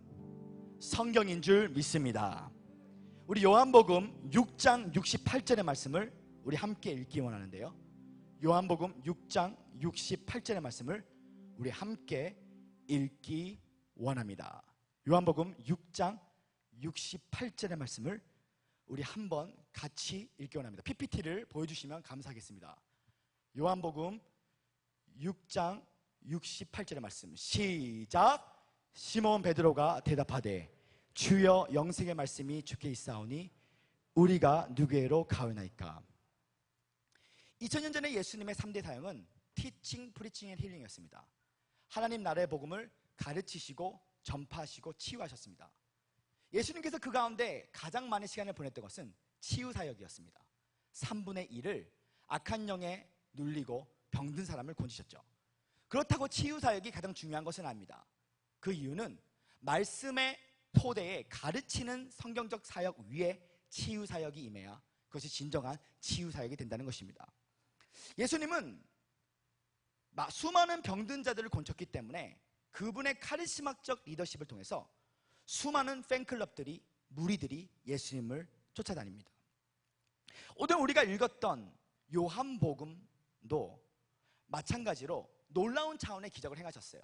성경인 줄 믿습니다. 우리 요한복음 6장 68절의 말씀을 우리 함께 읽기 원하는데요. 요한복음 6장 68절의 말씀을 우리 함께 읽기 원합니다. 요한복음 6장 68절의 말씀을 우리 한번 같이 읽기 원합니다. PPT를 보여주시면 감사하겠습니다. 요한복음 6장 68절의 말씀 시작. 시몬 베드로가 대답하되 주여 영생의 말씀이 주께 있사오니 우리가 누구에로 가오나이까. 2000년 전에 예수님의 3대 사역은 티칭, 프리칭 앤 힐링이었습니다. 하나님 나라의 복음을 가르치시고 전파하시고 치유하셨습니다. 예수님께서 그 가운데 가장 많은 시간을 보냈던 것은 치유 사역이었습니다. 3분의 1을 악한 영에 눌리고 병든 사람을 고치셨죠. 그렇다고 치유 사역이 가장 중요한 것은 아닙니다. 그 이유는 말씀의 토대에 가르치는 성경적 사역 위에 치유 사역이 임해야 그것이 진정한 치유 사역이 된다는 것입니다. 예수님은 수많은 병든 자들을 고쳤기 때문에 그분의 카리스마적 리더십을 통해서 수많은 팬클럽들이, 무리들이 예수님을 쫓아다닙니다. 오늘 우리가 읽었던 요한복음도 마찬가지로 놀라운 차원의 기적을 행하셨어요.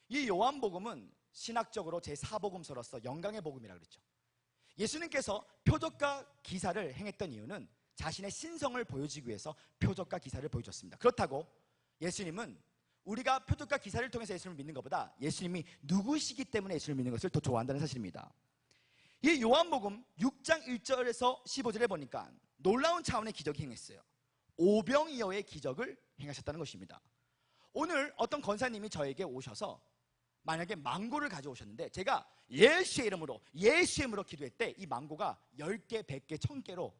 이 요한복음은 신학적으로 제4복음서로서 영광의 복음이라고 그랬죠. 예수님께서 표적과 기사를 행했던 이유는 자신의 신성을 보여주기 위해서 표적과 기사를 보여줬습니다. 그렇다고 예수님은 우리가 표적과 기사를 통해서 예수님을 믿는 것보다 예수님이 누구시기 때문에 예수님을 믿는 것을 더 좋아한다는 사실입니다. 이 요한복음 6장 1절에서 15절에 보니까 놀라운 차원의 기적이 행했어요. 오병이어의 기적을 행하셨다는 것입니다. 오늘 어떤 권사님이 저에게 오셔서 만약에 망고를 가져오셨는데 제가 예수의 이름으로 기도했대. 이 망고가 10개, 100개, 1000개로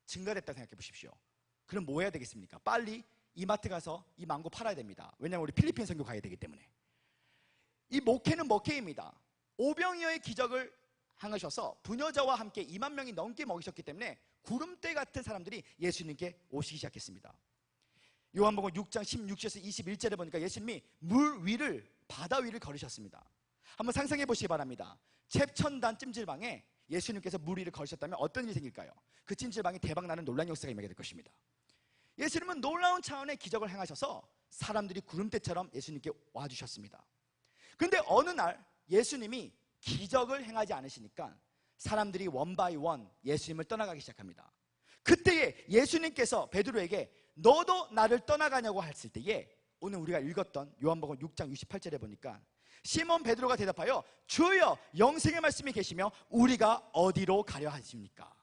증가됐다고 생각해 보십시오. 그럼 뭐 해야 되겠습니까? 빨리 이마트 가서 이 망고 팔아야 됩니다. 왜냐하면 우리 필리핀 선교 가야 되기 때문에. 이 목회는 먹회입니다. 오병이어의 기적을 행하셔서 부녀자와 함께 2만 명이 넘게 먹이셨기 때문에 구름대 같은 사람들이 예수님께 오시기 시작했습니다. 요한복음 6장 16절에서 21절에 보니까 예수님이 물 위를, 바다 위를 걸으셨습니다. 한번 상상해 보시기 바랍니다. 최첨단 찜질방에 예수님께서 물 위를 걸으셨다면 어떤 일이 생길까요? 그 찜질방이 대박나는 놀라운 역사가 임하게 될 것입니다. 예수님은 놀라운 차원의 기적을 행하셔서 사람들이 구름대처럼 예수님께 와주셨습니다. 그런데 어느 날 예수님이 기적을 행하지 않으시니까 사람들이 원바이 원 예수님을 떠나가기 시작합니다. 그때에 예수님께서 베드로에게 너도 나를 떠나가냐고 했을 때에 오늘 우리가 읽었던 요한복음 6장 68절에 보니까 시몬 베드로가 대답하여 주여 영생의 말씀이 계시며 우리가 어디로 가려 하십니까?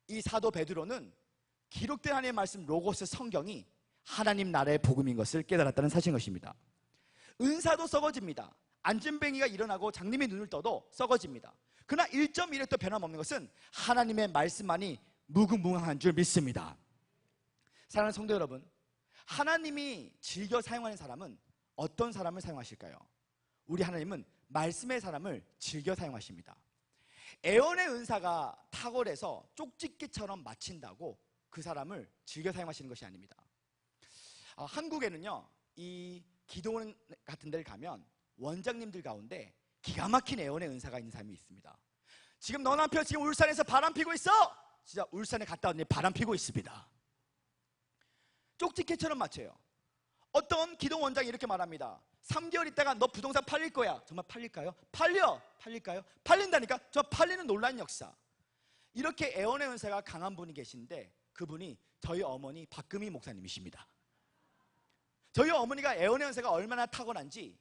이 사도 베드로는 기록된 하나님의 말씀 로고스 성경이 하나님 나라의 복음인 것을 깨달았다는 사실인 것입니다. 은사도 썩어집니다. 안진뱅이가 일어나고 장님이 눈을 떠도 썩어집니다. 그러나 1.1획도 변함없는 것은 하나님의 말씀만이 무궁무진한 줄 믿습니다. 사랑하는 성도 여러분, 하나님이 즐겨 사용하는 사람은 어떤 사람을 사용하실까요? 우리 하나님은 말씀의 사람을 즐겨 사용하십니다. 애언의 은사가 탁월해서 쪽집게처럼 마친다고 그 사람을 즐겨 사용하시는 것이 아닙니다. 한국에는요, 이 기도원 같은 데를 가면 원장님들 가운데 기가 막힌 애언의 은사가 있는 사람이 있습니다. 지금 너 남편 지금 울산에서 바람 피고 있어? 진짜 울산에 갔다 왔는데 바람 피고 있습니다. 쪽집게처럼 맞춰요. 어떤 기도 원장이 이렇게 말합니다. 3개월 있다가 너 부동산 팔릴 거야. 정말 팔릴까요? 팔릴까요? 팔린다니까? 저 팔리는 놀라운 역사. 이렇게 애언의 은사가 강한 분이 계신데 그분이 저희 어머니 박금희 목사님이십니다. 저희 어머니가 애언의 은사가 얼마나 탁월한지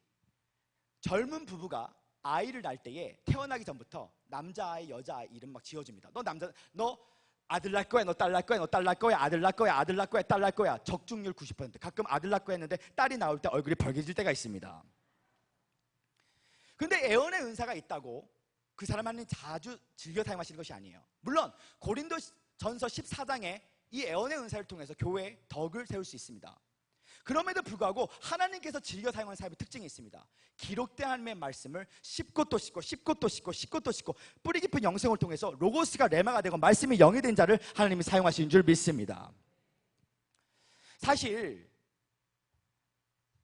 젊은 부부가 아이를 낳을 때에 태어나기 전부터 남자아이 여자아이 이름 막 지어줍니다. 너 아들 낳을 거야, 너 딸 낳을 거야, 너 딸 낳을 거야, 아들 낳을 거야, 아들 낳을 거야, 딸 낳을 거야. 적중률 90%. 가끔 아들 낳을 거야 했는데 딸이 나올 때 얼굴이 벌개질 때가 있습니다. 근데 애언의 은사가 있다고 그 사람은 자주 즐겨 사용하시는 것이 아니에요. 물론 고린도전서 14장에 이 애원의 은사를 통해서 교회에 덕을 세울 수 있습니다. 그럼에도 불구하고 하나님께서 즐겨 사용하는 삶의 특징이 있습니다. 기록된 하나님의 말씀을 씹고 또 씹고 씹고 또 씹고 씹고 또 씹고 뿌리 깊은 영성을 통해서 로고스가 레마가 되고 말씀이 영이 된 자를 하나님이 사용하시는 줄 믿습니다. 사실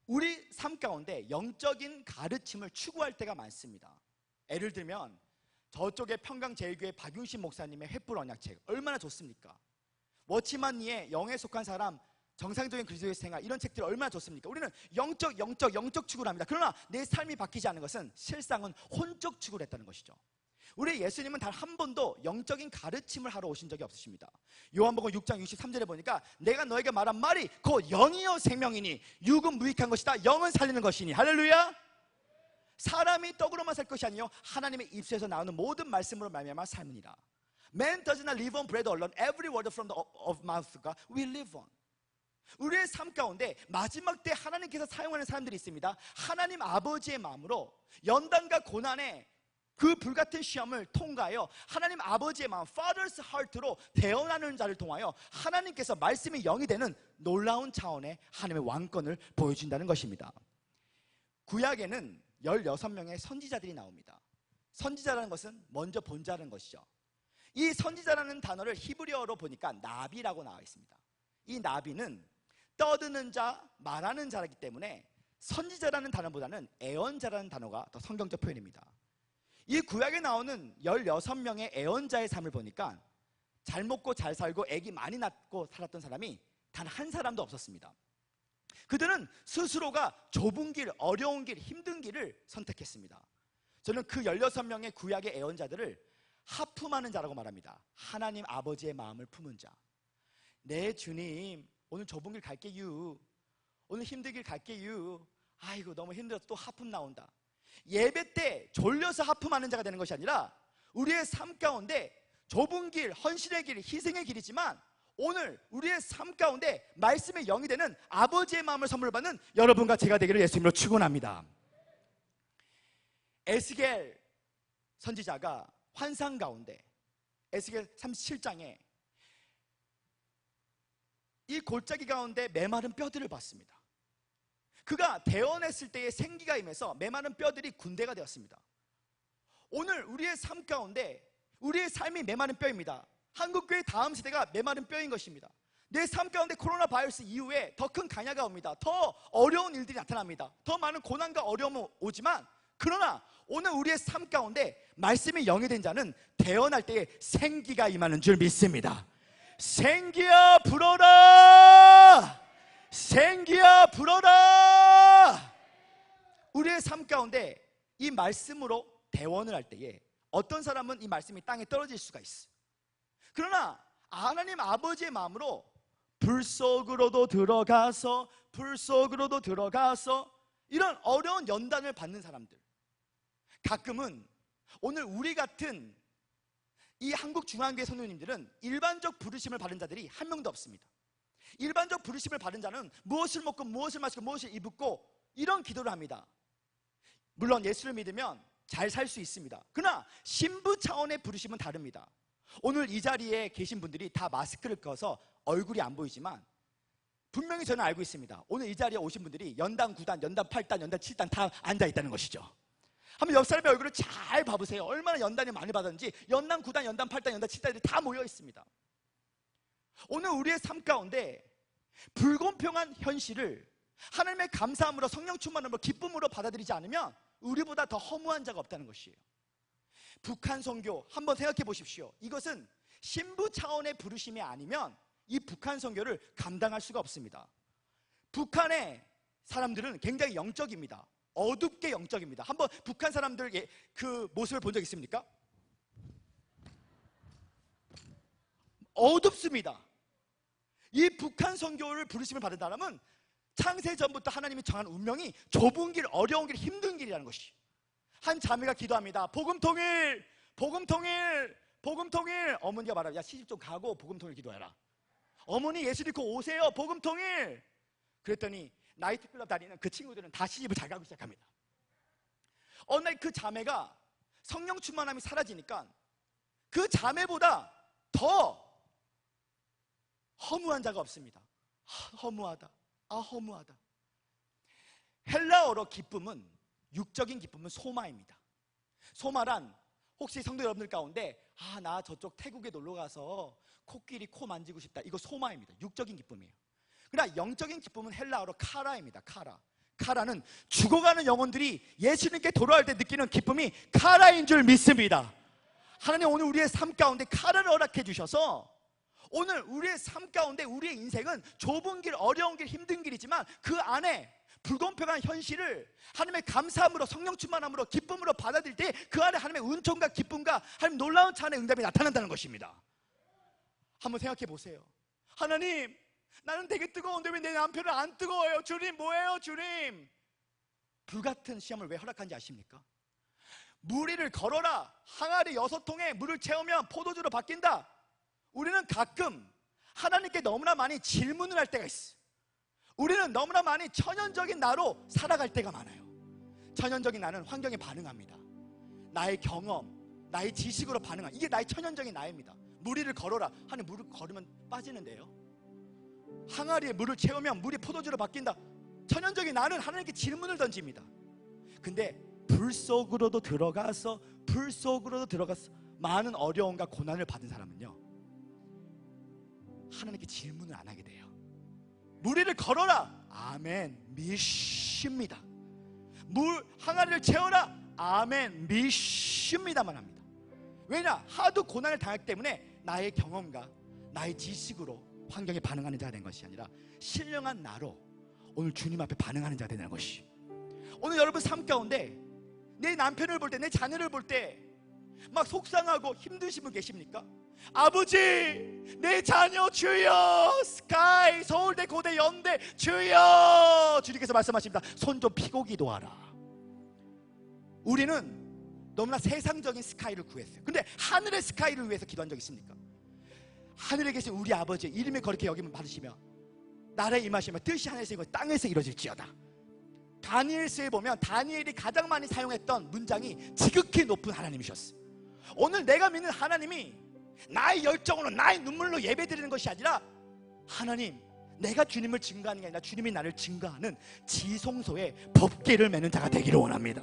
우리 삶 가운데 영적인 가르침을 추구할 때가 많습니다. 예를 들면 저쪽에 평강제일교회 박윤신 목사님의 횃불 언약책 얼마나 좋습니까? 워치만니의 영에 속한 사람, 정상적인 그리스도의 생활, 이런 책들 얼마나 좋습니까? 우리는 영적 추구를 합니다. 그러나 내 삶이 바뀌지 않는 것은 실상은 혼적 추구를 했다는 것이죠. 우리 예수님은 단 한 번도 영적인 가르침을 하러 오신 적이 없으십니다. 요한복음 6장 63절에 보니까 내가 너에게 말한 말이 곧 영이요 생명이니 육은 무익한 것이다, 영은 살리는 것이니. 할렐루야. 사람이 떡으로만 살 것이 아니요 하나님의 입술에서 나오는 모든 말씀으로 말미암아 삶이니라. Man does not live on bread alone, every word from the mouth of God will live on. 우리의 삶 가운데 마지막 때 하나님께서 사용하는 사람들이 있습니다. 하나님 아버지의 마음으로 연단과 고난에 그 불같은 시험을 통과하여 하나님 아버지의 마음, Father's Heart로 대언하는 자를 통하여 하나님께서 말씀이 영이 되는 놀라운 차원의 하나님의 왕권을 보여준다는 것입니다. 구약에는 16명의 선지자들이 나옵니다. 선지자라는 것은 먼저 본자라는 것이죠. 이 선지자라는 단어를 히브리어로 보니까 나비라고 나와 있습니다. 이 나비는 떠드는 자, 말하는 자이기 때문에 선지자라는 단어보다는 애언자라는 단어가 더 성경적 표현입니다. 이 구약에 나오는 16명의 애언자의 삶을 보니까 잘 먹고 잘 살고 아기 많이 낳고 살았던 사람이 단 한 사람도 없었습니다. 그들은 스스로가 좁은 길, 어려운 길, 힘든 길을 선택했습니다. 저는 그 16명의 구약의 애언자들을 하품하는 자라고 말합니다. 하나님 아버지의 마음을 품은 자. 네 주님, 오늘 좁은 길 갈게요. 오늘 힘든 길 갈게요. 아이고 너무 힘들어서 또 하품 나온다. 예배 때 졸려서 하품하는 자가 되는 것이 아니라 우리의 삶 가운데 좁은 길, 헌신의 길, 희생의 길이지만 오늘 우리의 삶 가운데 말씀의 영이 되는 아버지의 마음을 선물 받는 여러분과 제가 되기를 예수님으로 축원합니다. 에스겔 선지자가 환상 가운데 에스겔 37장에 이 골짜기 가운데 메마른 뼈들을 봤습니다. 그가 대언했을 때의 생기가 임해서 메마른 뼈들이 군대가 되었습니다. 오늘 우리의 삶 가운데 우리의 삶이 메마른 뼈입니다. 한국교회 다음 세대가 메마른 뼈인 것입니다. 내 삶 가운데 코로나 바이러스 이후에 더 큰 강야가 옵니다. 더 어려운 일들이 나타납니다. 더 많은 고난과 어려움이 오지만 그러나 오늘 우리의 삶 가운데 말씀이 영이 된 자는 대언할 때에 생기가 임하는 줄 믿습니다. 생기야 불어라! 생기야 불어라! 우리의 삶 가운데 이 말씀으로 대원을 할 때에 어떤 사람은 이 말씀이 땅에 떨어질 수가 있어요. 그러나 하나님 아버지의 마음으로 불 속으로도 들어가서 이런 어려운 연단을 받는 사람들, 가끔은 오늘 우리 같은 이 한국중앙교회 성도님들은 일반적 부르심을 받은 자들이 한 명도 없습니다. 일반적 부르심을 받은 자는 무엇을 먹고 무엇을 마시고 무엇을 입고 이런 기도를 합니다. 물론 예수를 믿으면 잘 살 수 있습니다. 그러나 신부 차원의 부르심은 다릅니다. 오늘 이 자리에 계신 분들이 다 마스크를 껴서 얼굴이 안 보이지만 분명히 저는 알고 있습니다. 오늘 이 자리에 오신 분들이 연단 9단, 연단 8단, 연단 7단 다 앉아있다는 것이죠. 한번 옆 사람의 얼굴을 잘 봐보세요. 얼마나 연단을 많이 받았는지. 연단 9단, 연단 8단, 연단 7단들이 다 모여 있습니다. 오늘 우리의 삶 가운데 불공평한 현실을 하나님의 감사함으로, 성령 충만함으로, 기쁨으로 받아들이지 않으면 우리보다 더 허무한 자가 없다는 것이에요. 북한 선교 한번 생각해 보십시오. 이것은 신부 차원의 부르심이 아니면 이 북한 선교를 감당할 수가 없습니다. 북한의 사람들은 굉장히 영적입니다. 어둡게 영적입니다. 한번 북한 사람들의 그 모습을 본 적 있습니까? 어둡습니다. 이 북한 선교를 부르심을 받은 사람은 창세 전부터 하나님이 정한 운명이 좁은 길, 어려운 길, 힘든 길이라는 것이. 한 자매가 기도합니다. 복음 통일, 복음 통일, 복음 통일. 어머니가 말합니다. 야, 시집 좀 가고 복음 통일 기도해라. 어머니 예수 믿고 오세요. 복음 통일. 그랬더니 나이트클럽 다니는 그 친구들은 다 시집을 잘 가고 시작합니다. 어느 날 그 자매가 성령 충만함이 사라지니까 그 자매보다 더 허무한 자가 없습니다. 허무하다. 허무하다. 헬라어로 기쁨은, 육적인 기쁨은 소마입니다. 소마란, 혹시 성도 여러분들 가운데 나 저쪽 태국에 놀러가서 코끼리 코 만지고 싶다, 이거 소마입니다. 육적인 기쁨이에요. 그러나 영적인 기쁨은 헬라어로 카라입니다. 카라는 죽어가는 영혼들이 예수님께 돌아올 때 느끼는 기쁨이 카라인 줄 믿습니다. 하나님 오늘 우리의 삶 가운데 카라를 허락해 주셔서 오늘 우리의 삶 가운데 우리의 인생은 좁은 길, 어려운 길, 힘든 길이지만 그 안에 불공평한 현실을 하나님의 감사함으로, 성령 충만함으로, 기쁨으로 받아들일 때 그 안에 하나님의 은총과 기쁨과 하나님 놀라운 찬의 응답이 나타난다는 것입니다. 한번 생각해 보세요. 하나님, 나는 되게 뜨거운데 왜 내 남편은 안 뜨거워요? 주님, 뭐예요 주님? 불같은 시험을 왜 허락한지 아십니까? 무리를 걸어라, 항아리 6통에 물을 채우면 포도주로 바뀐다. 우리는 가끔 하나님께 너무나 많이 질문을 할 때가 있어. 우리는 너무나 많이 천연적인 나로 살아갈 때가 많아요. 천연적인 나는 환경에 반응합니다. 나의 경험, 나의 지식으로 반응한, 이게 나의 천연적인 나입니다. 무리를 걸어라, 하나님 물을 걸으면 빠지는데요. 항아리에 물을 채우면 물이 포도주로 바뀐다. 천연적인 나는 하나님께 질문을 던집니다. 근데 불 속으로도 들어가서 많은 어려움과 고난을 받은 사람은요, 하나님께 질문을 안 하게 돼요. 무리를 걸어라, 아멘, 믿습니다. 물 항아리를 채워라, 아멘, 믿습니다만 합니다. 왜냐? 하도 고난을 당했기 때문에 나의 경험과 나의 지식으로 환경에 반응하는 자가 된 것이 아니라 신령한 나로 오늘 주님 앞에 반응하는 자가 되는 것이. 오늘 여러분 삶 가운데 내 남편을 볼 때, 내 자녀를 볼 때 막 속상하고 힘드신 분 계십니까? 아버지, 내 자녀 주여, 스카이, 서울대, 고대, 연대 주여, 주님께서 말씀하십니다. 손 좀 피고 기도하라. 우리는 너무나 세상적인 스카이를 구했어요. 근데 하늘의 스카이를 위해서 기도한 적 있습니까? 하늘에 계신 우리 아버지 이름이 거룩히 여김을 받으시며 나라에 임하시며 뜻이 하늘에서 이루어지고 땅에서 이루어질지어다. 다니엘서에 보면 다니엘이 가장 많이 사용했던 문장이 지극히 높은 하나님이셨어. 오늘 내가 믿는 하나님이 나의 열정으로, 나의 눈물로 예배드리는 것이 아니라, 하나님, 내가 주님을 증거하는 게 아니라 주님이 나를 증거하는 지성소에 법궤를 매는 자가 되기를 원합니다.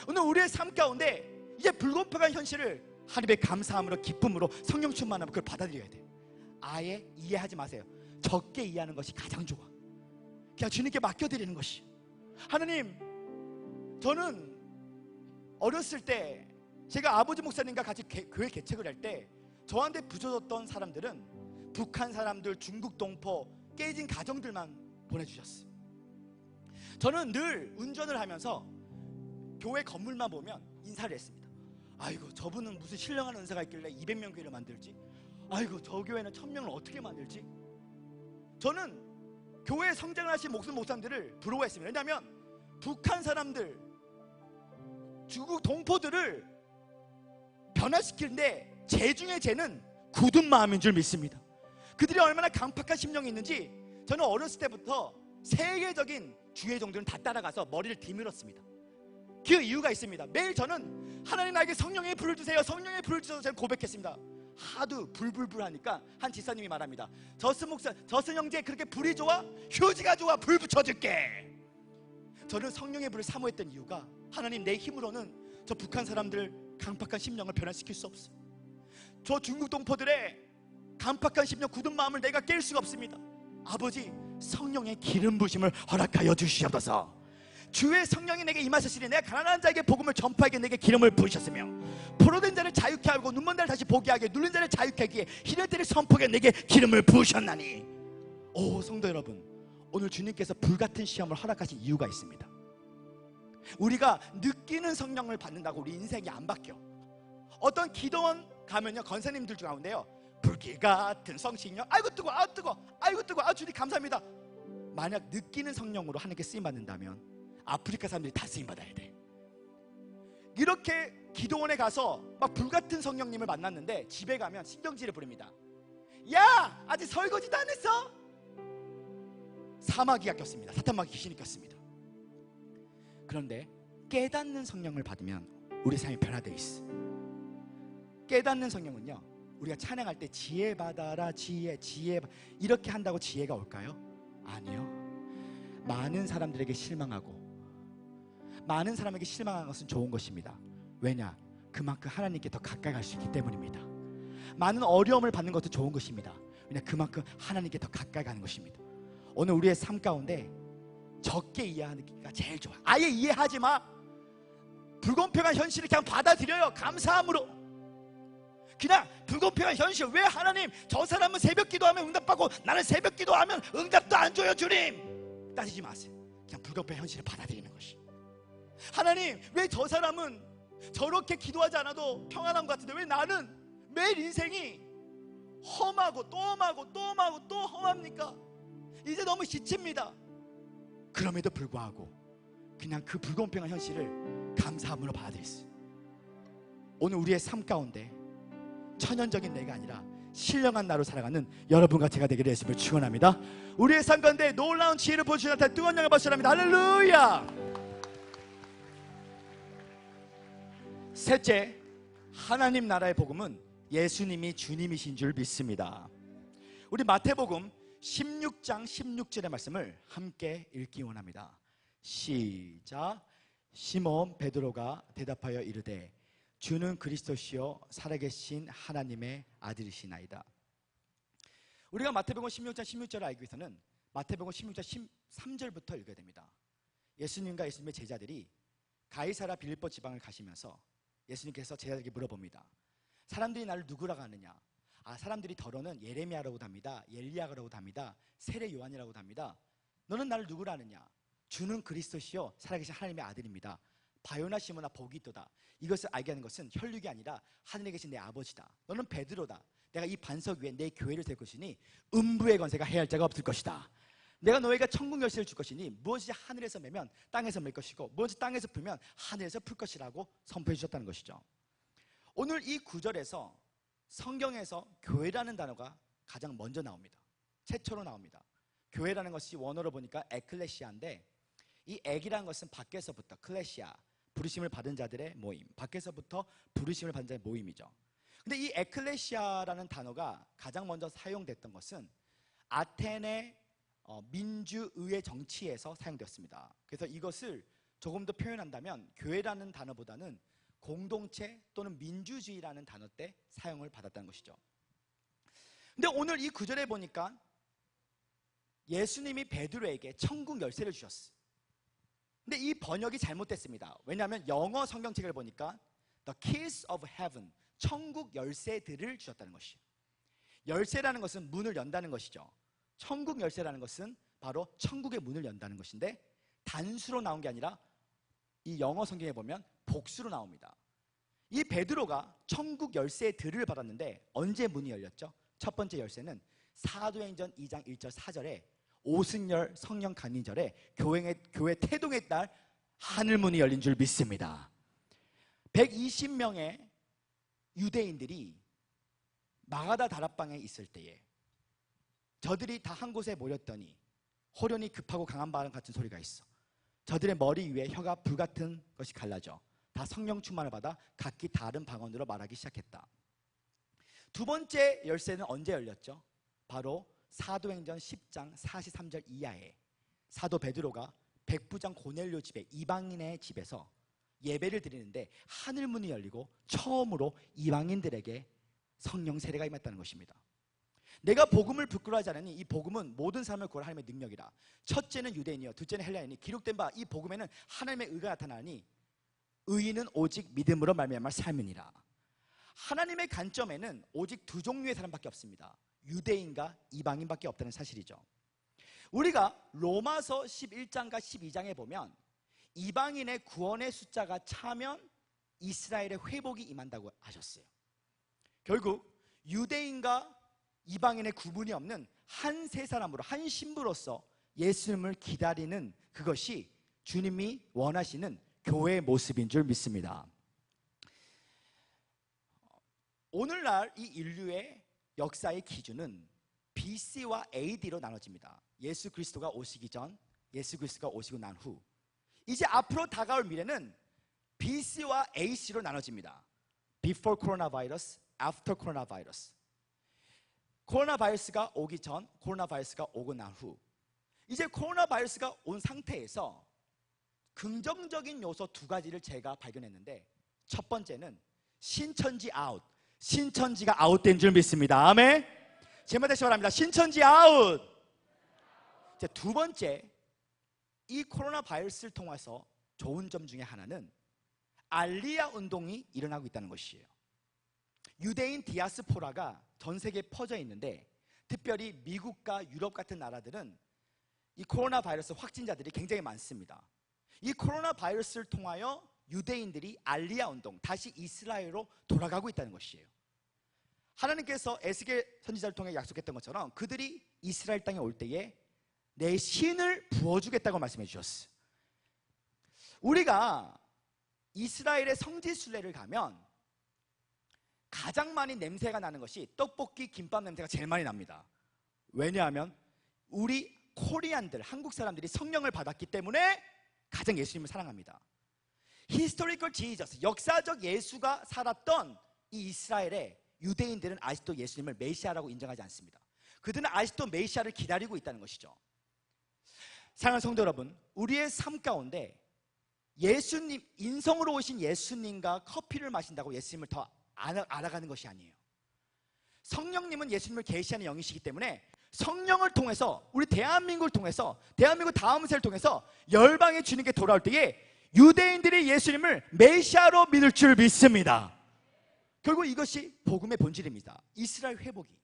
오늘 우리의 삶 가운데 이제 불공평한 현실을 하나님의 감사함으로, 기쁨으로, 성령 충만함으로 그걸 받아들여야 돼요. 아예 이해하지 마세요. 적게 이해하는 것이 가장 좋아. 그냥 주님께 맡겨드리는 것이. 하나님, 저는 어렸을 때 제가 아버지 목사님과 같이 교회 개척을 할 때 저한테 붙여줬던 사람들은 북한 사람들, 중국 동포, 깨진 가정들만 보내주셨어요. 저는 늘 운전을 하면서 교회 건물만 보면 인사를 했습니다. 아이고, 저분은 무슨 신령한 은사가 있길래 200명 교회를 만들지? 아이고, 저 교회는 1000명을 어떻게 만들지? 저는 교회 성장하신 목사님들을 부러워했습니다. 왜냐하면 북한 사람들, 중국 동포들을 변화시키는데 제 중에 쟤는 굳은 마음인 줄 믿습니다. 그들이 얼마나 강팍한 심령이 있는지 저는 어렸을 때부터 세계적인 주의 종들은 다 따라가서 머리를 뒤밀었습니다. 그 이유가 있습니다. 매일 저는 하나님 나에게 성령의 불을 주세요, 성령의 불을 주셔서 저는 고백했습니다. 하도 불불불 하니까 한 지사님이 말합니다. 저스 형제 그렇게 불이 좋아? 휴지가 좋아, 불 붙여줄게. 저는 성령의 불을 사모했던 이유가, 하나님, 내 힘으로는 저 북한 사람들 강팍한 심령을 변화시킬 수 없어. 저 중국 동포들의 강팍한 심령, 굳은 마음을 내가 깰 수가 없습니다. 아버지, 성령의 기름 부심을 허락하여 주시옵소서. 주의 성령이 내게 임하셨으니 내가 가난한 자에게 복음을 전파하게 내게 기름을 부으셨으며 포로된 자를 자유케 하고 눈먼 자를 다시 보게 하게, 눌린 자를 자유케 하기에 희는 때를 선포하게 내게 기름을 부으셨나니. 오, 성도 여러분, 오늘 주님께서 불같은 시험을 허락하신 이유가 있습니다. 우리가 느끼는 성령을 받는다고 우리 인생이 안 바뀌어. 어떤 기도원 가면요, 권사님들 가운데요, 불길 같은 성신령, 아이고 뜨거, 아 뜨거, 아이고 뜨거, 아 주님 감사합니다. 만약 느끼는 성령으로 하나님께 쓰임 받는다면 아프리카 사람들이 다 쓰임 받아야 돼. 이렇게 기도원에 가서 막 불같은 성령님을 만났는데 집에 가면 신경질을 부립니다. 야, 아직 설거지도 안 했어? 사마귀가 꼈습니다. 사탄마귀 귀신이 꼈습니다. 그런데 깨닫는 성령을 받으면 우리 삶이 변화되어 있어. 깨닫는 성령은요, 우리가 찬양할 때 지혜 받아라, 지혜 이렇게 한다고 지혜가 올까요? 아니요. 많은 사람들에게 실망하고 많은 사람에게 실망하는 것은 좋은 것입니다. 왜냐? 그만큼 하나님께 더 가까이 갈 수 있기 때문입니다. 많은 어려움을 받는 것도 좋은 것입니다. 왜냐? 그만큼 하나님께 더 가까이 가는 것입니다. 오늘 우리의 삶 가운데 적게 이해하기가 제일 좋아요. 아예 이해하지 마. 불공평한 현실을 그냥 받아들여요. 감사함으로. 그냥 불공평한 현실, 왜 하나님 저 사람은 새벽 기도하면 응답받고 나는 새벽 기도하면 응답도 안 줘요 주님, 따지지 마세요. 그냥 불공평한 현실을 받아들이는 것이. 하나님 왜 저 사람은 저렇게 기도하지 않아도 평안한 것 같은데 왜 나는 매일 인생이 험하고 또 험하고 또 험하고 또 험합니까? 이제 너무 지칩니다. 그럼에도 불구하고 그냥 그 불공평한 현실을 감사함으로 받아들였어요. 오늘 우리의 삶 가운데 천연적인 내가 아니라 신령한 나로 살아가는 여러분과 제가 되기를 예수님을 축원합니다. 우리의 삶 가운데 놀라운 지혜를 보여주신 하나님 뜨거운 영광을 받으시랍니다. 할렐루야. 셋째, 하나님 나라의 복음은 예수님이 주님이신 줄 믿습니다. 우리 마태복음 16장 16절의 말씀을 함께 읽기 원합니다. 시작. 시몬 베드로가 대답하여 이르되 주는 그리스도시요 살아계신 하나님의 아들이시나이다. 우리가 마태복음 16장 16절을 알기 위해서는 마태복음 16장 13절부터 읽어야 됩니다. 예수님과 예수님의 제자들이 가이사라 빌립보 지방을 가시면서 예수님께서 제자들에게 물어봅니다. 사람들이 나를 누구라고 하느냐? 사람들이 더러는 예레미야라고도 합니다. 엘리야라고도 합니다. 세례 요한이라고도 합니다. 너는 나를 누구라 하느냐? 주는 그리스도시요 살아계신 하나님의 아들입니다. 바요나 시몬아 복이 있도다. 이것을 알게 하는 것은 혈육이 아니라 하늘에 계신 내 아버지다. 너는 베드로다. 내가 이 반석 위에 내 교회를 세울 것이니 음부의 권세가 해할 자가 없을 것이다. 내가 너에게 천국 열쇠를 줄 것이니 무엇이 하늘에서 매면 땅에서 맬 것이고 무엇이 땅에서 풀면 하늘에서 풀 것이라고 선포해 주셨다는 것이죠. 오늘 이 구절에서 성경에서 교회라는 단어가 가장 먼저 나옵니다. 최초로 나옵니다. 교회라는 것이 원어로 보니까 에클레시아인데 이 액이라는 것은 밖에서부터 클레시아, 부르심을 받은 자들의 모임, 밖에서부터 부르심을 받은 자의 모임이죠. 근데 이 에클레시아라는 단어가 가장 먼저 사용됐던 것은 아테네 민주의회 정치에서 사용되었습니다. 그래서 이것을 조금 더 표현한다면 교회라는 단어보다는 공동체 또는 민주주의라는 단어 때 사용을 받았다는 것이죠. 근데 오늘 이 구절에 보니까 예수님이 베드로에게 천국 열쇠를 주셨어요. 근데 이 번역이 잘못됐습니다. 왜냐하면 영어 성경책을 보니까 The keys of heaven, 천국 열쇠들을 주셨다는 것이에요. 열쇠라는 것은 문을 연다는 것이죠. 천국 열쇠라는 것은 바로 천국의 문을 연다는 것인데 단수로 나온 게 아니라 이 영어 성경에 보면 복수로 나옵니다. 이 베드로가 천국 열쇠들을 받았는데 언제 문이 열렸죠? 첫 번째 열쇠는 사도행전 2장 1절 4절에 오순절 성령 간이절에 교회 태동의 날 하늘문이 열린 줄 믿습니다. 120명의 유대인들이 마가다 다락방에 있을 때에 저들이 다 한 곳에 모였더니 호련히 급하고 강한 바람 같은 소리가 있어. 저들의 머리 위에 혀가 불같은 것이 갈라져 다 성령 충만을 받아 각기 다른 방언으로 말하기 시작했다. 두 번째 열쇠는 언제 열렸죠? 바로 사도행전 10장 43절 이하에 사도 베드로가 백부장 고넬료 집에 이방인의 집에서 예배를 드리는데 하늘문이 열리고 처음으로 이방인들에게 성령 세례가 임했다는 것입니다. 내가 복음을 부끄러워하지 않으니 이 복음은 모든 사람을 구할 하나님의 능력이라. 첫째는 유대인이요 둘째는 헬라인이 기록된 바 이 복음에는 하나님의 의가 나타나니 의인은 오직 믿음으로 말미암아 삶이니라. 하나님의 관점에는 오직 두 종류의 사람밖에 없습니다. 유대인과 이방인밖에 없다는 사실이죠. 우리가 로마서 11장과 12장에 보면 이방인의 구원의 숫자가 차면 이스라엘의 회복이 임한다고 하셨어요. 결국 유대인과 이방인의 구분이 없는 한 세 사람으로 한 신부로서 예수님을 기다리는 그것이 주님이 원하시는 교회의 모습인 줄 믿습니다. 오늘날 이 인류의 역사의 기준은 BC와 AD로 나눠집니다. 예수 그리스도가 오시기 전, 예수 그리스도가 오시고 난 후. 이제 앞으로 다가올 미래는 BC와 AC로 나눠집니다. Before coronavirus, after coronavirus. 코로나 바이러스가 오기 전, 코로나 바이러스가 오고 난 후. 이제 코로나 바이러스가 온 상태에서 긍정적인 요소 두 가지를 제가 발견했는데, 첫 번째는 신천지 아웃. 신천지가 아웃된 줄 믿습니다. 아멘. 제말 다시 말합니다. 신천지 아웃. 이제 두 번째, 이 코로나 바이러스를 통해서 좋은 점 중에 하나는 알리야 운동이 일어나고 있다는 것이에요. 유대인 디아스포라가 전 세계에 퍼져 있는데, 특별히 미국과 유럽 같은 나라들은 이 코로나 바이러스 확진자들이 굉장히 많습니다. 이 코로나 바이러스를 통하여 유대인들이 알리야 운동, 다시 이스라엘로 돌아가고 있다는 것이에요. 하나님께서 에스겔 선지자를 통해 약속했던 것처럼 그들이 이스라엘 땅에 올 때에 내 신을 부어주겠다고 말씀해 주셨어요. 우리가 이스라엘의 성지순례를 가면 가장 많이 냄새가 나는 것이 떡볶이, 김밥 냄새가 제일 많이 납니다. 왜냐하면 우리 코리안들, 한국 사람들이 성령을 받았기 때문에 가장 예수님을 사랑합니다. 히스토리컬 지저스, 역사적 예수가 살았던 이 이스라엘의 유대인들은 아직도 예수님을 메시아라고 인정하지 않습니다. 그들은 아직도 메시아를 기다리고 있다는 것이죠. 사랑하는 성도 여러분, 우리의 삶 가운데 예수님, 인성으로 오신 예수님과 커피를 마신다고 예수님을 더 알아가는 것이 아니에요. 성령님은 예수님을 계시하는 영이시기 때문에 성령을 통해서, 우리 대한민국을 통해서, 대한민국 다음 세를 통해서 열방의 주님께 돌아올 때에 유대인들이 예수님을 메시아로 믿을 줄 믿습니다. 결국 이것이 복음의 본질입니다. 이스라엘 회복이.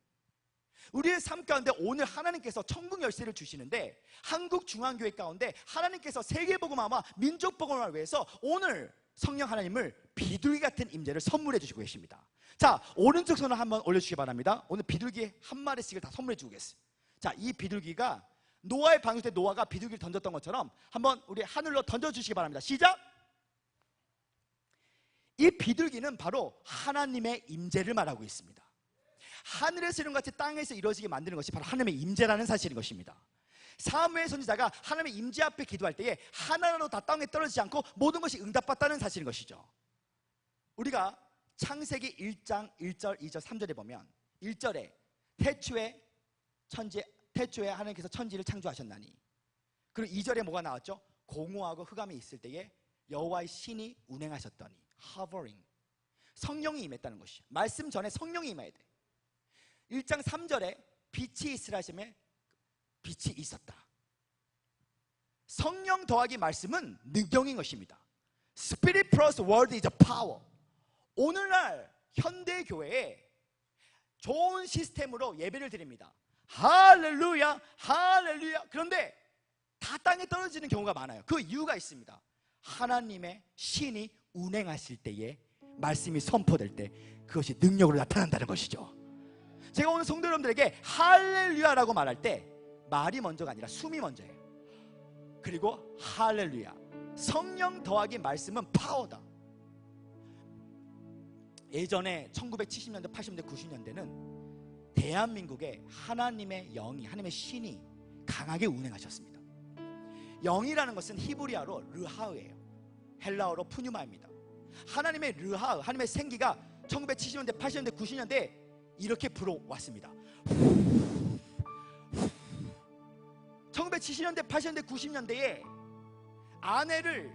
우리의 삶 가운데 오늘 하나님께서 천국 열쇠를 주시는데, 한국 중앙교회 가운데 하나님께서 세계복음화와 민족복음화를 위해서 오늘 성령 하나님을 비둘기 같은 임재를 선물해 주시고 계십니다. 자, 오른쪽 손을 한번 올려주시기 바랍니다. 오늘 비둘기 한 마리씩을 다 선물해 주고 계세요. 자, 이 비둘기가 노아의 방주 때 노아가 비둘기를 던졌던 것처럼 한번 우리 하늘로 던져주시기 바랍니다. 시작! 이 비둘기는 바로 하나님의 임재를 말하고 있습니다. 하늘에서 이룬 같이 땅에서 이루어지게 만드는 것이 바로 하나님의 임재라는 사실인 것입니다. 사무엘 선지자가 하나님의 임재 앞에 기도할 때에 하나라도 다 땅에 떨어지지 않고 모든 것이 응답받다는 사실인 것이죠. 우리가 창세기 1장 1절, 2절, 3절에 보면 1절에 태초에 하나님께서 천지를 창조하셨나니, 그리고 2절에 뭐가 나왔죠? 공허하고 흑암이 있을 때에 여호와의 신이 운행하셨더니, hovering, 성령이 임했다는 것이죠. 말씀 전에 성령이 임해야 돼. 1장 3절에 빛이 있으라 하시며 빛이 있었다. 성령 더하기 말씀은 능력인 것입니다. Spirit plus word is a power. 오늘날 현대교회에 좋은 시스템으로 예배를 드립니다. 할렐루야, 할렐루야. 그런데 다 땅에 떨어지는 경우가 많아요. 그 이유가 있습니다. 하나님의 신이 운행하실 때에, 말씀이 선포될 때 그것이 능력으로 나타난다는 것이죠. 제가 오늘 성도 여러분들에게 할렐루야라고 말할 때 말이 먼저가 아니라 숨이 먼저예요. 그리고 할렐루야, 성령 더하기 말씀은 파워다. 예전에 1970년대, 80년대, 90년대는 대한민국에 하나님의 영이, 하나님의 신이 강하게 운행하셨습니다. 영이라는 것은 히브리어로 르하흐예요. 헬라어로 푸뉴마입니다. 하나님의 르하흐, 하나님의 생기가 1970년대, 80년대, 90년대에 이렇게 불어왔습니다. 1970년대, 80년대, 90년대에 아내를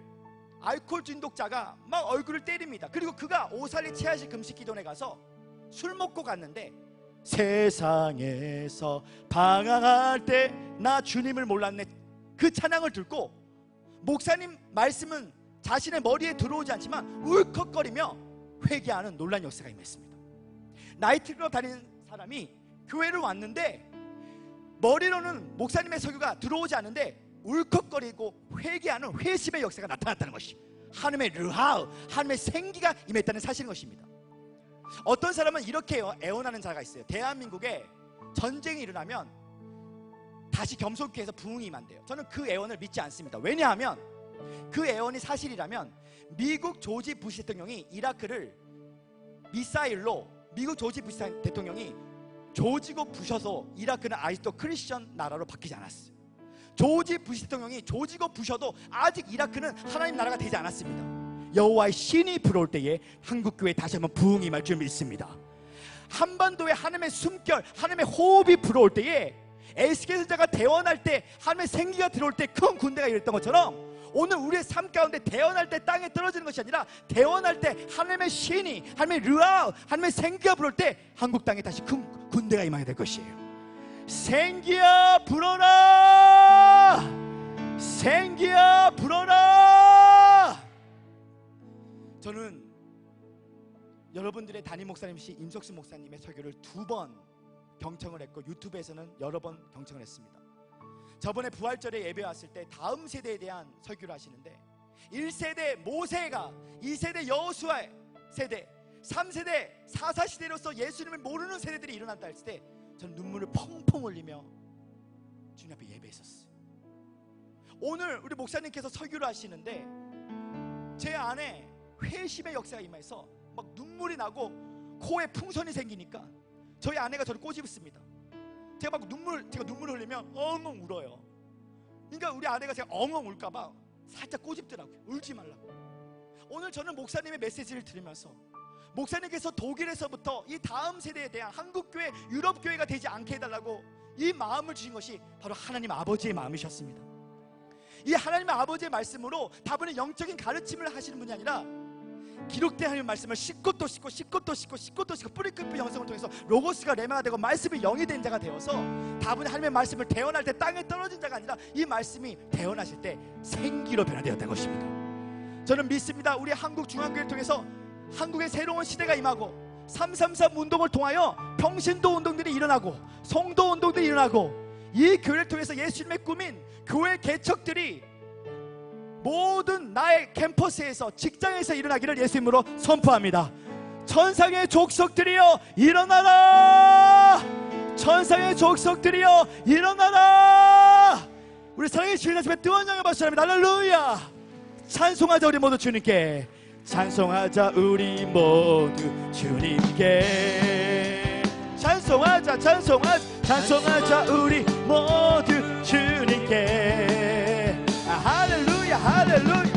알코올 중독자가 막 얼굴을 때립니다. 그리고 그가 오살리 치아시 금식기도원에 가서 술 먹고 갔는데, 세상에서 방황할 때 나 주님을 몰랐네, 그 찬양을 듣고 목사님 말씀은 자신의 머리에 들어오지 않지만 울컥거리며 회개하는 놀라운 역사가 임했습니다. 나이트클럽 다니는 사람이 교회를 왔는데 머리로는 목사님의 설교가 들어오지 않는데 울컥거리고 회개하는 회심의 역사가 나타났다는 것이 하나님의 르하우, 하나님의 생기가 임했다는 사실인 것입니다. 어떤 사람은 이렇게 애원하는 자가 있어요. 대한민국에 전쟁이 일어나면 다시 겸손케 해서 부흥이 임한대요. 저는 그 애원을 믿지 않습니다. 왜냐하면 그 애원이 사실이라면 미국 조지 부시 대통령이 이라크를 미사일로, 미국 조지 부시 대통령이 조지고 부셔서 이라크는 아직도 크리스천 나라로 바뀌지 않았어요. 조지 부시 대통령이 조지고 부셔도 아직 이라크는 하나님 나라가 되지 않았습니다. 여호와의 신이 불어올 때에 한국교회 다시 한번 부흥이 임할 줄 믿습니다. 한반도에 하나님의 숨결, 하나님의 호흡이 불어올 때에 에스겔 선지자가 대원할 때 하나님의 생기가 들어올 때 큰 군대가 이랬던 것처럼 오늘 우리의 삶 가운데 대원할 때 땅에 떨어지는 것이 아니라 대원할 때 하나님의 신이, 하나님의 르아, 하나님의 생기가 불어올 때 한국 땅에 다시 큰 군대가 임하게 될 것이에요. 생기야 불어라, 생기야 불어라. 저는 여러분들의 담임 목사님이신 임석수 목사님의 설교를 2번 경청을 했고 유튜브에서는 여러 번 경청을 했습니다. 저번에 부활절에 예배 왔을 때 다음 세대에 대한 설교를 하시는데 1세대 모세가, 2세대 여호수아의 세대, 3세대 사사시대로서 예수님을 모르는 세대들이 일어났다 했을 때 저는 눈물을 펑펑 흘리며 주님 앞에 예배했었어요. 오늘 우리 목사님께서 설교를 하시는데 제 안에 회심의 역사가 임해서 막 눈물이 나고 코에 풍선이 생기니까 저희 아내가 저를 꼬집습니다. 제가 눈물을 흘리면 엉엉 울어요. 그러니까 우리 아내가 제가 엉엉 울까봐 살짝 꼬집더라고요. 울지 말라고. 오늘 저는 목사님의 메시지를 들으면서 목사님께서 독일에서부터 이 다음 세대에 대한 한국교회, 유럽교회가 되지 않게 해달라고 이 마음을 주신 것이 바로 하나님 아버지의 마음이셨습니다. 이 하나님 아버지의 말씀으로 다분히 영적인 가르침을 하시는 분이 아니라 기록된 하나님의 말씀을 씹고 또 씹고 씹고 또 씹고 씹고 또 씹고 뿌리 깊은 영성을 통해서 로고스가 레마가 되고 말씀이 영이 된 자가 되어서 다분히 하나님의 말씀을 대언할 때 땅에 떨어진 자가 아니라 이 말씀이 대언하실 때 생기로 변화되었다는 것입니다. 저는 믿습니다. 우리 한국 중앙교회를 통해서 한국의 새로운 시대가 임하고 333 운동을 통하여 평신도 운동들이 일어나고 성도 운동들이 일어나고 이 교회를 통해서 예수님의 꿈인 교회 개척들이 모든 나의 캠퍼스에서 직장에서 일어나기를 예수님으로 선포합니다. 천상의 족속들이여 일어나라, 천상의 족속들이여 일어나라. 우리 사랑의 주인 앞에 뜨거운 영광을 받으시랍니다. 할렐루야. 찬송하자 우리 모두 주님께, 찬송하자 우리 모두 주님께, 찬송하자 찬송하자 찬송하자 우리 모두 주님께. 할렐루야 할렐루야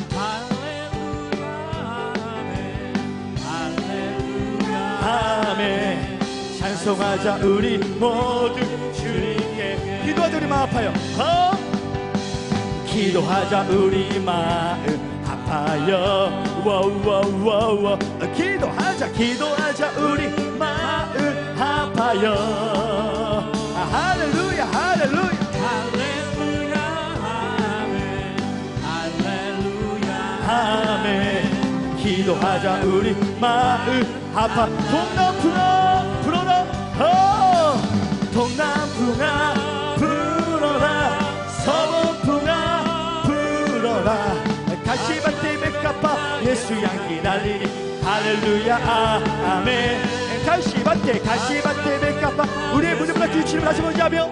할렐루야 아멘. 찬송하자 우리 모두 주님께. 기도하자 우리 마음 아파요. 기도하자 우리 마음 아파요. 워워워워. 기도하자 우리 마음 아파요. 할렐루야 할렐루야 아멘. 기도하자 우리 마음 아파. 동남풍아 불어라, 동남풍아 불어라, 서북풍아 불어라, 가시밭에 맥가파 예수 향기 날리니. 할렐루야 아멘. 가시밭에 맥가파 우리의 무릎을 주님을 다시 먼저 하며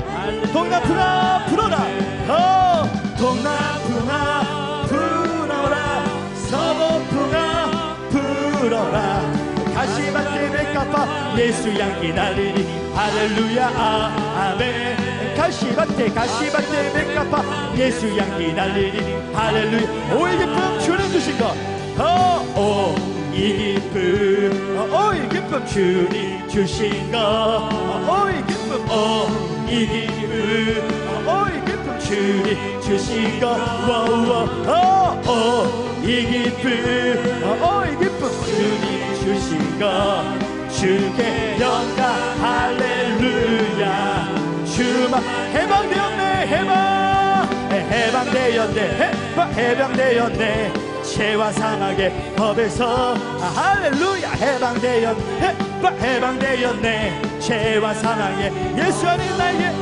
동남풍아 불어라, 동남풍아 불어라, 서북풍아 불어라, 가시밭에 맥가파 예수 향기 날리니. 할렐루야 아멘. 가시밭에 맥가파 예수 향기 날리니. 할렐루야. 오이 기쁨 주님 주신 것, 이 기쁨 주님 주신 것, 이 기쁨 이 기쁨 주님 주신 것, 이 기쁨 주님 주신 것, 주께 영광. 할렐루야. 주만 해방되었네, 해방되었네 죄와 상악의 법에서. 할렐루야. 해방되었네 죄와 상악의. 예수 안에 나에게,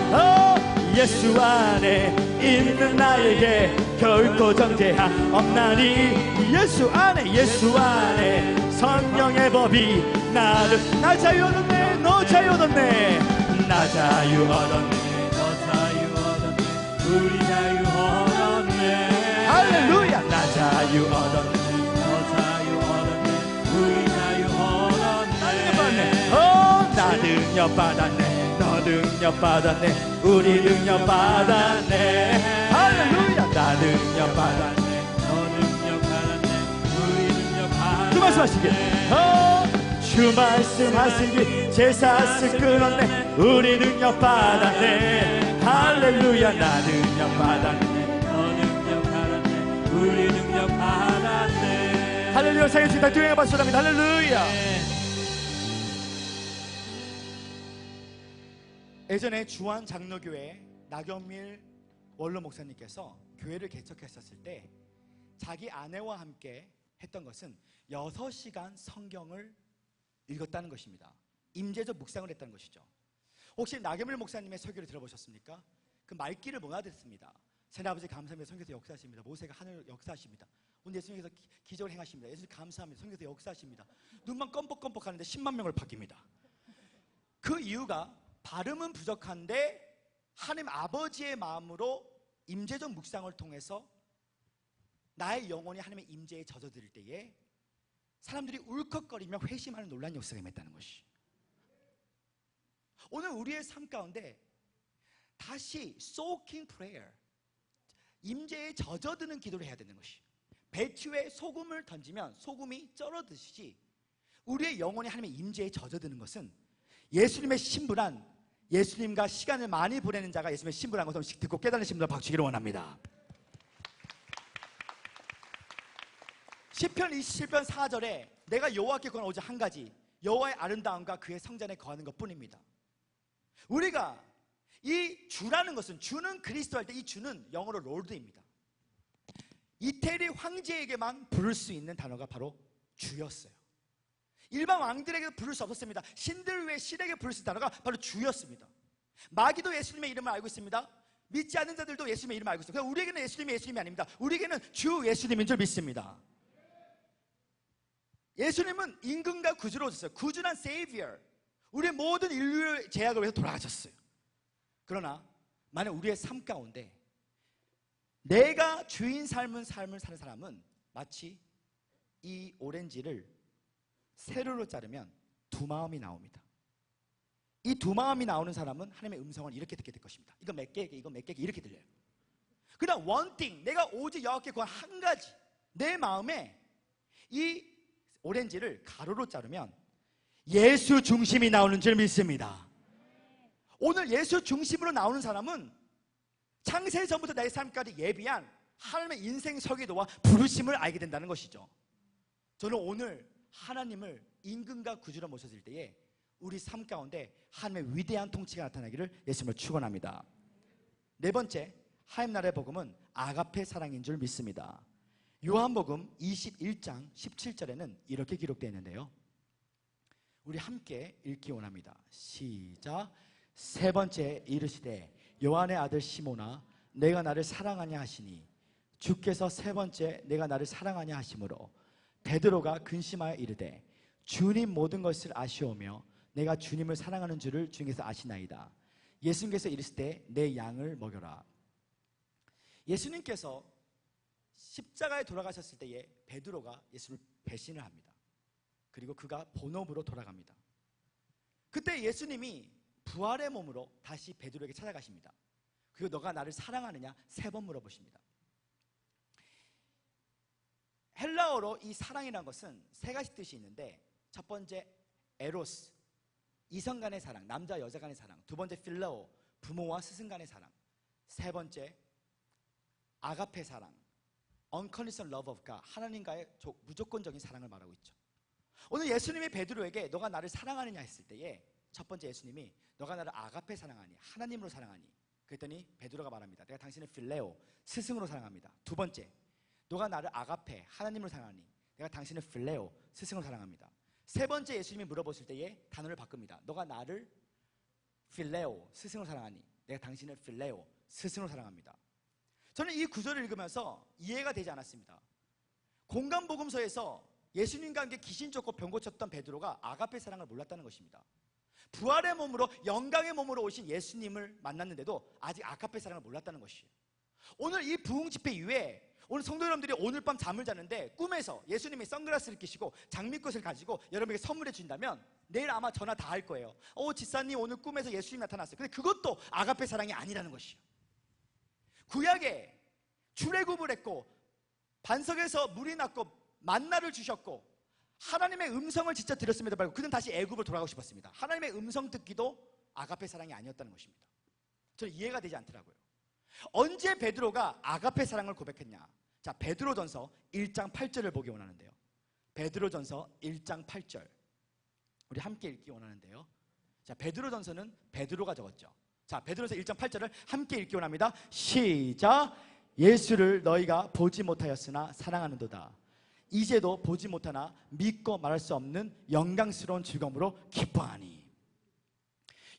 예수 안에 있는 나에게 결코 정죄함 없나니. 예수 안에 성령의 법이 나를, 나 자유 얻었네, 너 자유 얻었네, 나 자유 얻었네, 너 자유 얻었네, 우리 자유 얻었네. 할렐루야. 나 자유 얻었네, 너 자유 얻었네, 우리 자유 얻었네. 나 능력받았네, 너 능력받았네, 우리 능력받았네. 할렐루야. 나 능력받았네, 너 능력받았네, 우리 능력받았네. 그 말씀하시길. 주 말씀하시기 제사스 끊었네. 우리 능력 받았네. 할렐루야. 나 능력 받았네. 너 능력 받았네. 우리 능력 받았네. 할렐루야. 생일 축하 두행의 박수 합니다. 할렐루야. 예전에 주한 장로교회 나경밀 원로 목사님께서 교회를 개척했었을 때 자기 아내와 함께 했던 것은 6시간 성경을 읽었다는 것입니다. 임재적 묵상을 했다는 것이죠. 혹시 나경밀 목사님의 설교를 들어보셨습니까? 그 말귀를 모아듣습니다. 새아버지 감사합니다. 성경에서 역사하십니다. 모세가 하늘 역사하십니다. 오늘 예수님께서 기적을 행하십니다. 예수님 감사합니다. 성경에서 역사하십니다. 눈만 껌뻑껌뻑 하는데 10만 명을 바뀝니다. 그 이유가 발음은 부족한데 하나님 아버지의 마음으로 임재적 묵상을 통해서 나의 영혼이 하나님의 임재에 젖어들 때에 사람들이 울컥거리며 회심하는 놀라운 역사가 임했다는 것이. 오늘 우리의 삶 가운데 다시 soaking prayer, 임재에 젖어드는 기도를 해야 되는 것이. 배추에 소금을 던지면 소금이 쩔어듯이 우리의 영혼이 하나님의 임재에 젖어드는 것은 예수님의 신부란, 예수님과 시간을 많이 보내는 자가 예수님의 신부라는 것을 듣고 깨달은 신부들 박수기를 원합니다. 시편 27편 4절에 내가 여호와께 구하는 오직 한 가지, 여호와의 아름다움과 그의 성전에 거하는 것뿐입니다. 우리가 이 주라는 것은, 주는 그리스도 할 때 이 주는 영어로 롤드입니다. 이태리 황제에게만 부를 수 있는 단어가 바로 주였어요. 일반 왕들에게 부를 수 없었습니다. 신들 외에 신에게 부를 수 있는 단어가 바로 주였습니다. 마귀도 예수님의 이름을 알고 있습니다. 믿지 않는 자들도 예수님의 이름을 알고 있어요. 그러니까 우리에게는 예수님이 아닙니다. 우리에게는 주 예수님인 줄 믿습니다. 예수님은 임금과 구주로 오셨어요. 구주란 Savior, 우리의 모든 인류의 죄악을 위해서 돌아가셨어요. 그러나 만약 우리의 삶 가운데 내가 주인 삶을 사는 사람은 마치 이 오렌지를 세로로 자르면 두 마음이 나옵니다. 이 두 마음이 나오는 사람은 하나님의 음성을 이렇게 듣게 될 것입니다. 이거 몇 개게, 이거 몇 개게, 이렇게 들려요. 그 다음 one thing, 내가 오직 여호와께 구한 한 가지, 내 마음에 이 오렌지를 가로로 자르면 예수 중심이 나오는 줄 믿습니다. 오늘 예수 중심으로 나오는 사람은 창세 전부터 나의 삶까지 예비한 하나님의 인생 설계도와 부르심을 알게 된다는 것이죠. 저는 오늘 하나님을 임금과 구주로 모셨을 때에 우리 삶 가운데 하나님의 위대한 통치가 나타나기를 예수님을 축원합니다. 네 번째, 하나님 나라의 복음은 아가페 사랑인 줄 믿습니다. 요한복음 21장 17절에는 이렇게 기록되어 있는데요, 우리 함께 읽기 원합니다. 시작. 세 번째 이르시되 요한의 아들 시몬아 내가 나를 사랑하냐 하시니 주께서 세 번째 내가 나를 사랑하냐 하심으로 베드로가 근심하여 이르되 주님 모든 것을 아시오며 내가 주님을 사랑하는 줄을 주님께서 아시나이다. 예수님께서 이르시되 내 양을 먹여라. 예수님께서 십자가에 돌아가셨을 때에 베드로가 예수를 배신을 합니다. 그리고 그가 본업으로 돌아갑니다. 그때 예수님이 부활의 몸으로 다시 베드로에게 찾아가십니다. 그리고 너가 나를 사랑하느냐 3번 물어보십니다. 헬라어로 이 사랑이라는 것은 3가지 뜻이 있는데, 첫 번째 에로스, 이성 간의 사랑, 남자 여자 간의 사랑. 두 번째 필레오, 부모와 스승 간의 사랑. 세 번째 아가페 사랑, unconditional love of God, 하나님과의 무조건적인 사랑을 말하고 있죠. 오늘 예수님이 베드로에게 너가 나를 사랑하느냐 했을 때에 첫 번째 예수님이 너가 나를 아가페 사랑하니, 하나님으로 사랑하니, 그랬더니 베드로가 말합니다. 내가 당신을 필레오, 스승으로 사랑합니다. 두 번째, 너가 나를 아가페, 하나님으로 사랑하니, 내가 당신을 필레오, 스승으로 사랑합니다. 세 번째 예수님이 물어보실 때에 단어를 바꿉니다. 너가 나를 필레오, 스승으로 사랑하니, 내가 당신을 필레오, 스승으로 사랑합니다. 저는 이 구절을 읽으면서 이해가 되지 않았습니다. 공간복음서에서 예수님과 함께 귀신 쫓고 병 고쳤던 베드로가 아가페 사랑을 몰랐다는 것입니다. 부활의 몸으로, 영광의 몸으로 오신 예수님을 만났는데도 아직 아가페 사랑을 몰랐다는 것이에요. 오늘 이 부흥 집회 이후에 오늘 성도 여러분들이 오늘 밤 잠을 자는데 꿈에서 예수님이 선글라스를 끼시고 장미꽃을 가지고 여러분에게 선물해 준다면 내일 아마 전화 다 할 거예요. 지사님 오늘 꿈에서 예수님이 나타났어요. 근데 그것도 아가페 사랑이 아니라는 것이에요. 구약에 출애굽을 했고 반석에서 물이 났고 만나를 주셨고 하나님의 음성을 진짜 들었음에도 불구하고 그는 다시 애굽으로 돌아가고 싶었습니다. 하나님의 음성 듣기도 아가페 사랑이 아니었다는 것입니다. 저는 이해가 되지 않더라고요. 언제 베드로가 아가페 사랑을 고백했냐? 자, 베드로전서 1장 8절을 보기 원하는데요. 베드로전서 1장 8절 우리 함께 읽기 원하는데요. 자, 베드로전서는 베드로가 적었죠. 자, 베드로전서 1장 8절을 함께 읽기 원합니다. 시작. 예수를 너희가 보지 못하였으나 사랑하는도다. 이제도 보지 못하나 믿고 말할 수 없는 영광스러운 즐거움으로 기뻐하니.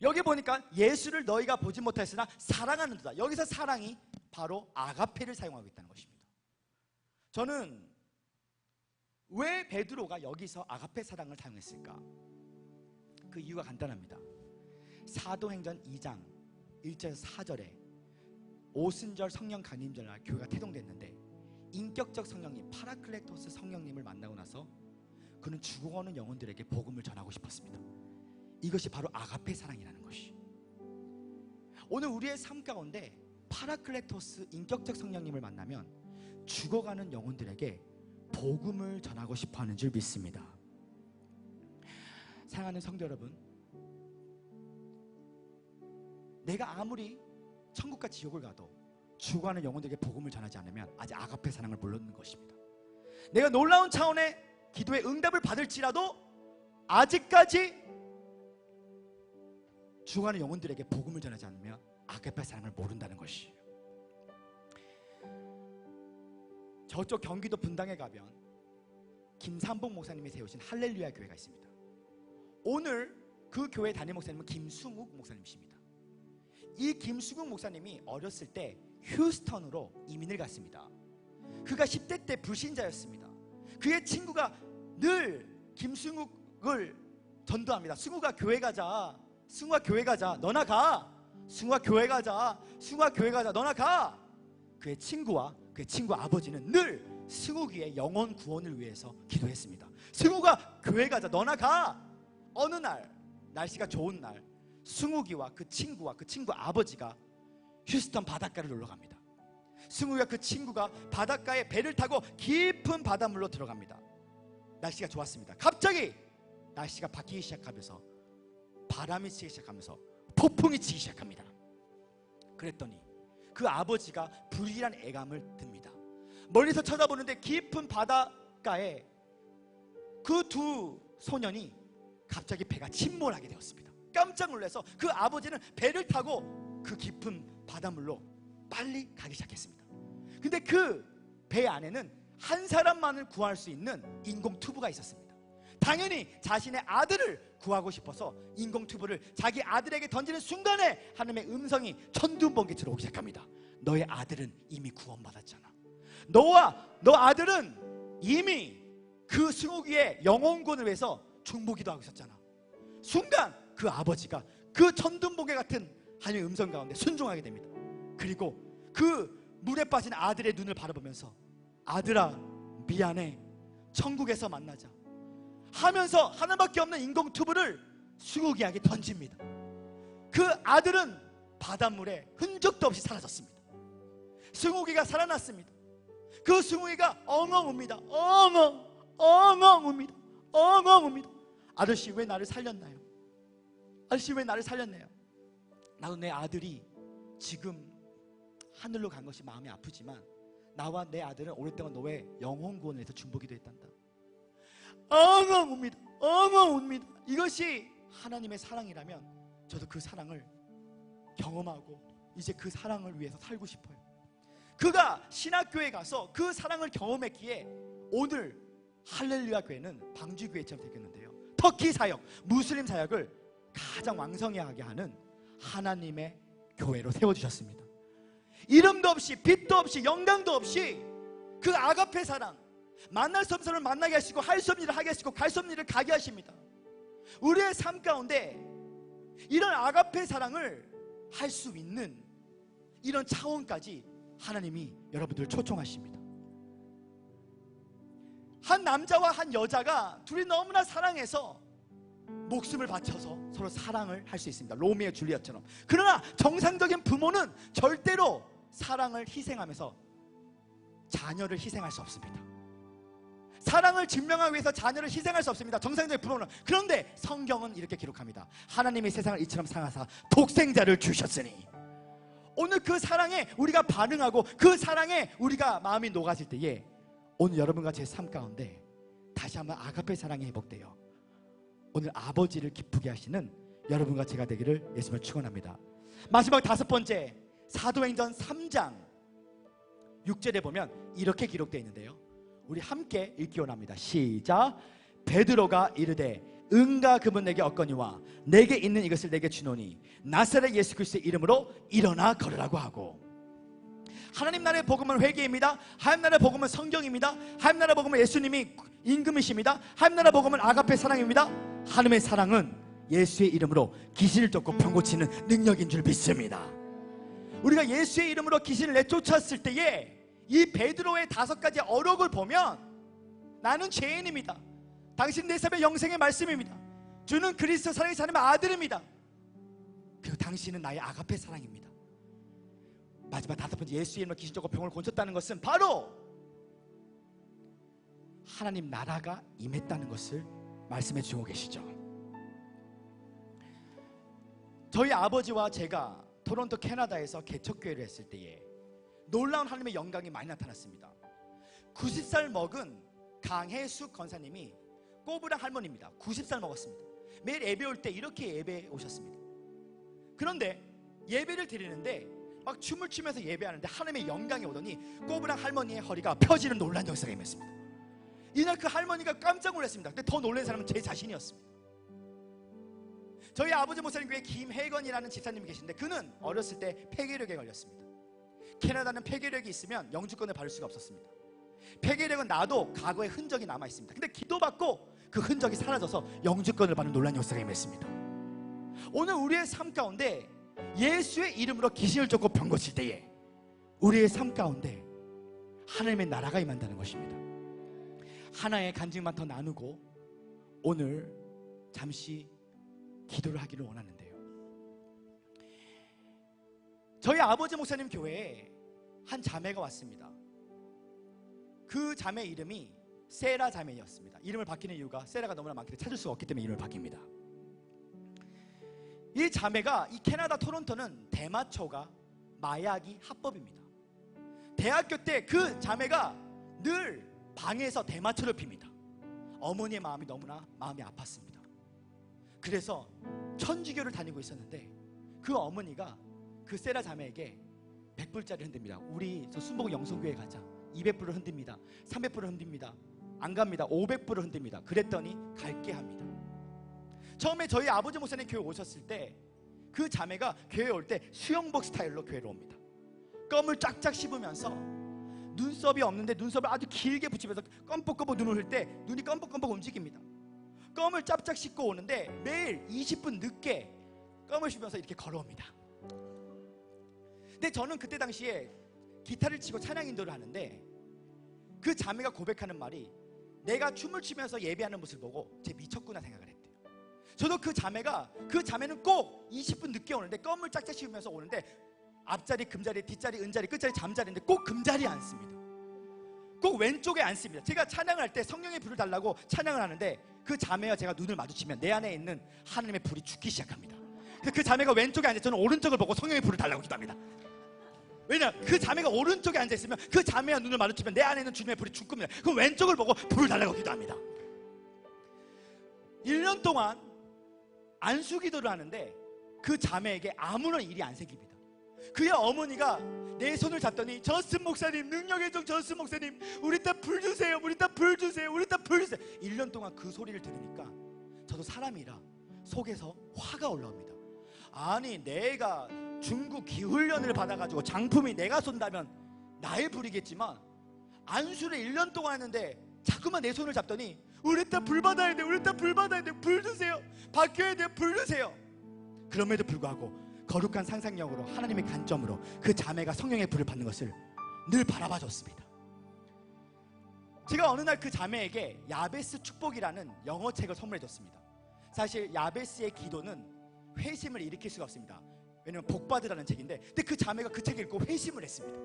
여기 보니까 예수를 너희가 보지 못하였으나 사랑하는도다. 여기서 사랑이 바로 아가페를 사용하고 있다는 것입니다. 저는 왜 베드로가 여기서 아가페 사랑을 사용했을까? 그 이유가 간단합니다. 사도행전 2장 1절에서 4절에 오순절 성령 강림절날 교회가 태동됐는데 인격적 성령님 파라클레토스 성령님을 만나고 나서 그는 죽어가는 영혼들에게 복음을 전하고 싶었습니다. 이것이 바로 아가페 사랑이라는 것이. 오늘 우리의 삶 가운데 파라클레토스 인격적 성령님을 만나면 죽어가는 영혼들에게 복음을 전하고 싶어하는 줄 믿습니다. 사랑하는 성도 여러분, 내가 아무리 천국과 지옥을 가도 죽어가는 영혼들에게 복음을 전하지 않으면 아직 아가페 사랑을 모르는 것입니다. 내가 놀라운 차원의 기도의 응답을 받을지라도 아직까지 죽어가는 영혼들에게 복음을 전하지 않으면 아가페 사랑을 모른다는 것이에요. 저쪽 경기도 분당에 가면 김삼복 목사님이 세우신 할렐루야 교회가 있습니다. 오늘 그 교회 담임 목사님은 김승욱 목사님이십니다. 이 김승욱 목사님이 어렸을 때 휴스턴으로 이민을 갔습니다. 그가 10대 때 불신자였습니다. 그의 친구가 늘 김승욱을 전도합니다. 승욱아 교회 가자, 승욱아 교회 가자, 너나 가, 승욱아 교회 가자, 승욱아 교회 가자, 너나 가. 그의 친구와 그의 친구 아버지는 늘 승욱이의 영혼 구원을 위해서 기도했습니다. 승욱아 교회 가자, 너나 가. 어느 날 날씨가 좋은 날 승욱이와 그 친구 아버지가 휴스턴 바닷가를 놀러 갑니다. 승욱이와 그 친구가 바닷가에 배를 타고 깊은 바닷물로 들어갑니다. 날씨가 좋았습니다. 갑자기 날씨가 바뀌기 시작하면서 바람이 치기 시작하면서 폭풍이 치기 시작합니다. 그랬더니 그 아버지가 불길한 애감을 듭니다. 멀리서 쳐다보는데 깊은 바닷가에 그 두 소년이 갑자기 배가 침몰하게 되었습니다. 깜짝 놀라서 그 아버지는 배를 타고 그 깊은 바닷물로 빨리 가기 시작했습니다. 근데 그 배 안에는 한 사람만을 구할 수 있는 인공 튜브가 있었습니다. 당연히 자신의 아들을 구하고 싶어서 인공 튜브를 자기 아들에게 던지는 순간에 하나님의 음성이 천둥번개 들어오기 시작합니다. 너의 아들은 이미 구원받았잖아. 너 아들은 이미 그 승욱이의 영혼권을 위해서 중보기도 있었잖아. 순간 그 아버지가 그 천둥번개 같은 하나님의 음성 가운데 순종하게 됩니다. 그리고 그 물에 빠진 아들의 눈을 바라보면서 아들아 미안해, 천국에서 만나자 하면서 하나밖에 없는 인공 튜브를 승욱이에게 던집니다. 그 아들은 바닷물에 흔적도 없이 사라졌습니다. 승욱이가 살아났습니다. 그 승욱이가 엉엉 웁니다. 엉엉 웁니다. 엉엉 웁니다. 아저씨 왜 나를 살렸나요? 아저씨 왜 나를 살렸나요? 나도 내 아들이 지금 하늘로 간 것이 마음이 아프지만 나와 내 아들은 오랫동안 너의 영혼 구원을 위해서 중보기도 했단다. 엉엉 웁니다. 엉엉 웁니다. 이것이 하나님의 사랑이라면 저도 그 사랑을 경험하고 이제 그 사랑을 위해서 살고 싶어요. 그가 신학교에 가서 그 사랑을 경험했기에 오늘 할렐루야 교회는 방주교회처럼 생겼는데요. 터키 사역, 무슬림 사역을 가장 왕성하게 하는 하나님의 교회로 세워주셨습니다. 이름도 없이 빛도 없이 영광도 없이 그 아가페 사랑, 만날 수 없는 사람을 만나게 하시고 할 수 없는 일을 하게 하시고 갈 수 없는 일을 가게 하십니다. 우리의 삶 가운데 이런 아가페 사랑을 할 수 있는 이런 차원까지 하나님이 여러분들을 초청하십니다. 한 남자와 한 여자가 둘이 너무나 사랑해서 목숨을 바쳐서 서로 사랑을 할 수 있습니다. 로미오 줄리엣처럼. 그러나 정상적인 부모는 절대로 사랑을 희생하면서 자녀를 희생할 수 없습니다. 사랑을 증명하기 위해서 자녀를 희생할 수 없습니다. 정상적인 부모는. 그런데 성경은 이렇게 기록합니다. 하나님이 세상을 이처럼 사랑하사 독생자를 주셨으니. 오늘 그 사랑에 우리가 반응하고 그 사랑에 우리가 마음이 녹아질 때에 오늘 여러분과 제 삶 가운데 다시 한번 아가페 사랑이 회복돼요. 오늘 아버지를 기쁘게 하시는 여러분과 제가 되기를 예수님을 축원합니다. 마지막 다섯 번째, 사도행전 3장 6절에 보면 이렇게 기록되어 있는데요, 우리 함께 읽기 원합니다. 시작. 베드로가 이르되 응가 그분 내게 얻거니와 내게 있는 이것을 내게 주노니 나사렛 예수 그리스도의 이름으로 일어나 걸으라고 하고. 하나님 나라의 복음은 회개입니다. 하나님 나라의 복음은 성경입니다. 하나님 나라의 복음은 예수님이 임금이십니다. 하나님 나라의 복음은 아가페 사랑입니다. 하나님의 사랑은 예수의 이름으로 귀신을 쫓고 병 고치는 능력인 줄 믿습니다. 우리가 예수의 이름으로 귀신을 내쫓았을 때에 이 베드로의 5가지 어록을 보면 나는 죄인입니다. 당신 내 삶의 영생의 말씀입니다. 주는 그리스도 살아계신 하나님의 아들입니다. 그리고 당신은 나의 아가페 사랑입니다. 마지막 5번째, 예수의 이름으로 귀신 쫓고 병을 고쳤다는 것은 바로 하나님 나라가 임했다는 것을 말씀해 주고 계시죠. 저희 아버지와 제가 토론토 캐나다에서 개척교회를 했을 때에 놀라운 하나님의 영광이 많이 나타났습니다. 90살 먹은 강혜숙 권사님이 꼬부랑 할머니입니다. 90살 먹었습니다. 매일 예배 올 때 이렇게 예배 오셨습니다. 그런데 예배를 드리는데 막 춤을 추면서 예배하는데 하나님의 영광이 오더니 꼬부랑 할머니의 허리가 펴지는 놀라운 역사가 임했습니다. 이날 그 할머니가 깜짝 놀랐습니다. 근데 더 놀란 사람은 제 자신이었습니다. 저희 아버지 목사님 교회에 김혜건이라는 집사님이 계신데 그는 어렸을 때 폐결핵에 걸렸습니다. 캐나다는 폐결핵이 있으면 영주권을 받을 수가 없었습니다. 폐결핵은 나도 과거의 흔적이 남아있습니다. 근데 기도받고 그 흔적이 사라져서 영주권을 받는 놀라운 역사가 임했습니다. 오늘 우리의 삶 가운데 예수의 이름으로 귀신을 쫓고 병 고칠 때에 우리의 삶 가운데 하나님의 나라가 임한다는 것입니다. 하나의 간증만 더 나누고 오늘 잠시 기도를 하기를 원하는데요, 저희 아버지 목사님 교회에 한 자매가 왔습니다. 그 자매 이름이 세라 자매였습니다. 이름을 바뀌는 이유가 세라가 너무나 많기 때문에 찾을 수가 없기 때문에 이름을 바뀝니다. 이 자매가, 이 캐나다 토론토는 대마초가 마약이 합법입니다. 대학교 때 그 자매가 늘 방에서 대마초를 핍니다. 어머니의 마음이 너무나 마음이 아팠습니다. 그래서 천주교를 다니고 있었는데 그 어머니가 그 세라 자매에게 100불짜리 흔듭니다. 우리 저 순복음 영성교회 가자. 200불을 흔듭니다. 300불을 흔듭니다. 안 갑니다. 500불을 흔듭니다. 그랬더니 갈게 합니다. 처음에 저희 아버지 목사님 교회 오셨을 때 그 자매가 교회에 올 때 수영복 스타일로 교회로 옵니다. 껌을 쫙쫙 씹으면서 눈썹이 없는데 눈썹을 아주 길게 붙이면서 껌뻑껌뻑 눈을 흘 때 눈이 껌뻑껌뻑 움직입니다. 껌을 짭짭 씹고 오는데 매일 20분 늦게 껌을 씹으면서 이렇게 걸어옵니다. 근데 저는 그때 당시에 기타를 치고 찬양 인도를 하는데 그 자매가 고백하는 말이 내가 춤을 추면서 예배하는 모습을 보고 쟤 미쳤구나 생각을 했대요. 저도 그 자매는 꼭 20분 늦게 오는데 껌을 짝짝 씹으면서 오는데 앞자리, 금자리, 뒷자리, 은자리, 끝자리, 잠자리인데 꼭 금자리에 앉습니다. 꼭 왼쪽에 앉습니다. 제가 찬양할 때 성령의 불을 달라고 찬양을 하는데 그 자매와 제가 눈을 마주치면 내 안에 있는 하나님의 불이 죽기 시작합니다. 그 자매가 왼쪽에 앉아 저는 오른쪽을 보고 성령의 불을 달라고 기도합니다. 왜냐, 그 자매가 오른쪽에 앉아있으면 그 자매와 눈을 마주치면 내 안에 있는 주님의 불이 죽습니다. 그럼 왼쪽을 보고 불을 달라고 기도합니다. 1년 동안 안수 기도를 하는데 그 자매에게 아무런 일이 안 생깁니다. 그의 어머니가 내 손을 잡더니 저스 목사님, 능력의 종 저스 목사님, 우리 딸 불 주세요, 우리 딸 불 주세요, 우리 딸 불 주세요. 1년 동안 그 소리를 들으니까 저도 사람이라 속에서 화가 올라옵니다. 아니, 내가 중국 기훈련을 받아가지고 장품이 내가 쏜다면 나의 불이겠지만 안수를 1년 동안 했는데 자꾸만 내 손을 잡더니 우리 딸 불 받아야 돼, 우리 딸 불 받아야 돼, 불 주세요, 바뀌어야 돼요, 불 주세요. 그럼에도 불구하고 거룩한 상상력으로 하나님의 관점으로 그 자매가 성령의 불을 받는 것을 늘 바라봐 줬습니다. 제가 어느 날 그 자매에게 야베스 축복이라는 영어 책을 선물해 줬습니다. 사실 야베스의 기도는 회심을 일으킬 수가 없습니다. 왜냐면 복받으라는 책인데, 근데 그 자매가 그 책을 읽고 회심을 했습니다.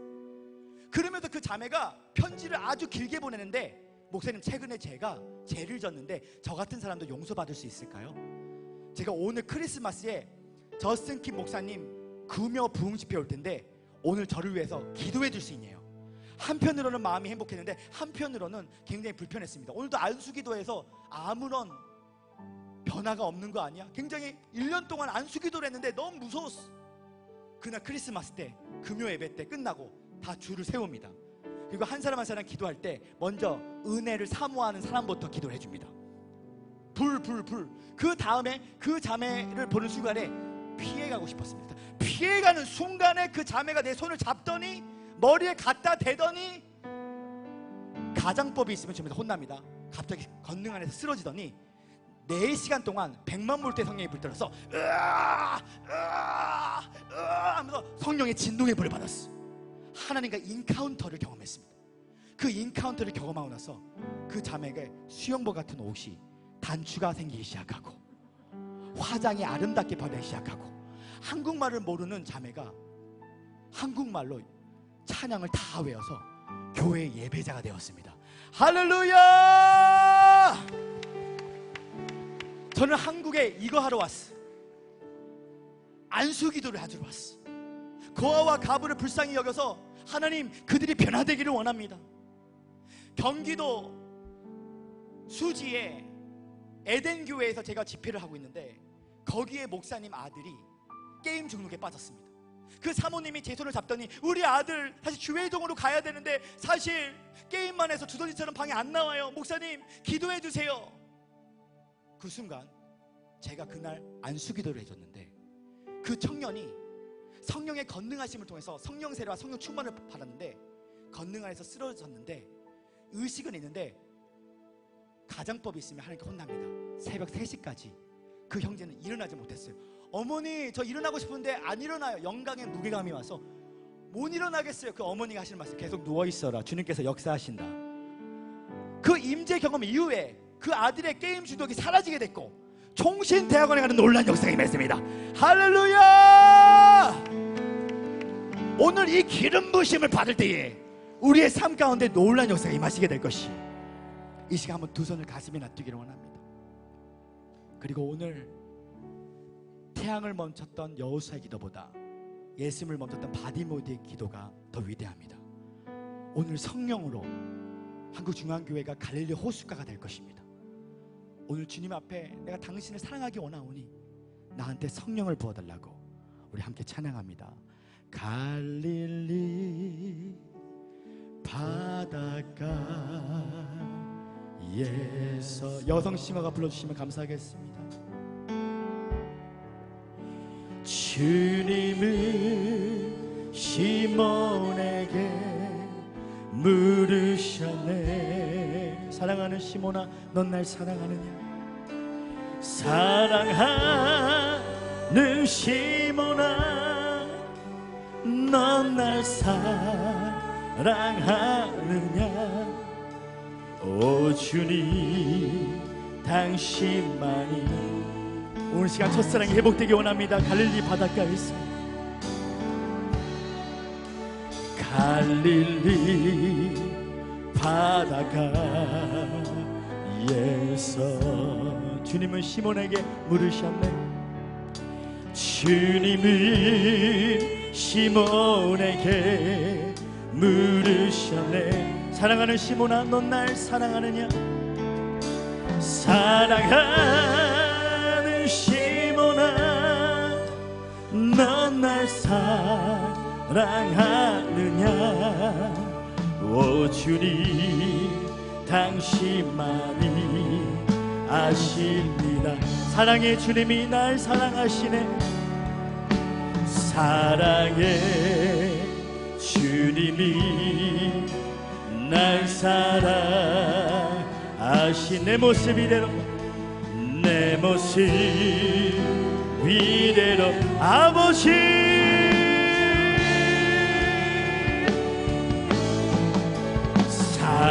그러면서 그 자매가 편지를 아주 길게 보내는데 목사님 최근에 제가 죄를 졌는데 저 같은 사람도 용서받을 수 있을까요? 제가 오늘 크리스마스에 저스틴 킴 목사님 금요 부흥 집회 올 텐데 오늘 저를 위해서 기도해 줄 수 있네요. 한편으로는 마음이 행복했는데 한편으로는 굉장히 불편했습니다. 오늘도 안수기도에서 아무런 변화가 없는 거 아니야? 굉장히 1년 동안 안수기도를 했는데 너무 무서웠어. 그날 크리스마스 때 금요 예배 때 끝나고 다 줄을 세웁니다. 그리고 한 사람 한 사람 기도할 때 먼저 은혜를 사모하는 사람부터 기도를 해줍니다. 불. 그 다음에 그 자매를 보는 순간에 피해가고 싶었습니다. 피해가는 순간에 그 자매가 내 손을 잡더니 머리에 갖다 대더니 가장법이 있으면 좀 혼납니다. 갑자기 건능 안에서 쓰러지더니 4시간 동안 100만 볼트의 성령이 불들어서 하면서 성령의 진동의 불을 받았어. 하나님과 인카운터를 경험했습니다. 그 인카운터를 경험하고 나서 그 자매에게 수영복 같은 옷이 단추가 생기기 시작하고 화장이 아름답게 변하기 시작하고 한국말을 모르는 자매가 한국말로 찬양을 다 외워서 교회 예배자가 되었습니다. 할렐루야! 저는 한국에 이거 하러 왔어. 안수기도를 하러 왔어. 고아와 가부를 불쌍히 여겨서 하나님 그들이 변화되기를 원합니다. 경기도 수지에 에덴교회에서 제가 집회를 하고 있는데 거기에 목사님 아들이 게임 중독에 빠졌습니다. 그 사모님이 제 손을 잡더니 우리 아들 다시 주회동으로 가야 되는데 사실 게임만 해서 두더지처럼 방에 안 나와요. 목사님 기도해 주세요. 그 순간 제가 그날 안수기도를 해줬는데 그 청년이 성령의 건능하심을 통해서 성령 세례와 성령 충만을 받았는데 건능 안에서 쓰러졌는데 의식은 있는데 가장법이 있으면 하나님께 혼납니다. 새벽 3시까지 그 형제는 일어나지 못했어요. 어머니 저 일어나고 싶은데 안 일어나요. 영광의 무게감이 와서 못 일어나겠어요. 그 어머니가 하시는 말씀 계속 누워있어라. 주님께서 역사하신다. 그 임재 경험 이후에 그 아들의 게임 중독이 사라지게 됐고 총신대학원에 가는 놀라운 역사가 임했습니다. 할렐루야! 오늘 이 기름 부으심을 받을 때에 우리의 삶 가운데 놀라운 역사가 임하시게 될 것이 이 시간 한번 두 손을 가슴에 놔두기를 원합니다. 그리고 오늘 태양을 멈췄던 여호수아의 기도보다 예수님을 멈췄던 바디모드의 기도가 더 위대합니다. 오늘 성령으로 한국중앙교회가 갈릴리 호숫가가 될 것입니다. 오늘 주님 앞에 내가 당신을 사랑하기 원하오니 나한테 성령을 부어달라고 우리 함께 찬양합니다. 갈릴리 바닷가에서 여성 싱어가 불러주시면 감사하겠습니다. 주님은 시몬에게 물으셨네. 사랑하는 시몬아 넌 날 사랑하느냐. 사랑하는 시몬아 넌 날 사랑하느냐. 오 주님 당신만이. 오늘 시간 첫사랑이 회복되기 원합니다. 갈릴리 바닷가에서 갈릴리 바닷가에서 주님은 시몬에게 물으셨네. 주님은 시몬에게 물으셨네. 사랑하는 시몬아 넌 날 사랑하느냐. 사랑하는 시몬아 넌 날 사랑하느냐. 오 주님 당신만이 아십니다. 사랑의 주님이 날 사랑하시네. 사랑의 주님이 날 사랑하신 내 모습 이대로 내 모습 이대로 아버지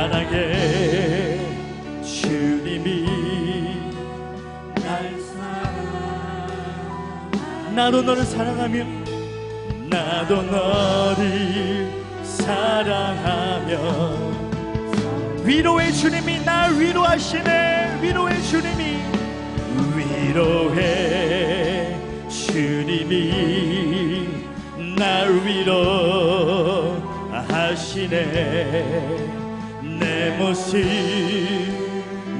사랑의 주님이 날 사랑. 나도 너를 사랑하며 나도 너를 사랑하며 위로의 주님이 날 위로하시네. 위로의 주님이, 위로해 주님이 날 위로하시네. 내 모습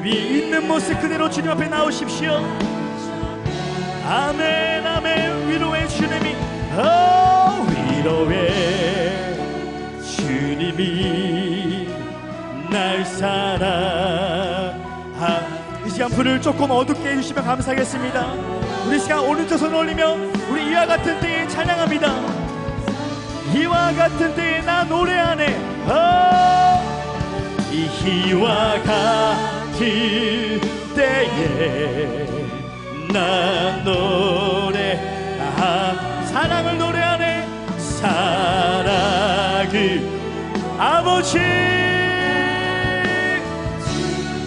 있는 모습 그대로 주님 앞에 나오십시오. 아멘 아멘. 위로의 주님이, 위로해 주님이 날 사랑하. 이 시간 불을 조금 어둡게 해주시면 감사하겠습니다. 우리 시간 오른쪽 손 올리며 우리 이와 같은 때에 찬양합니다. 이와 같은 때에 나 노래하네. 이와 같은 때에 나 노래하. 사랑을 노래하네. 사랑을 아버지,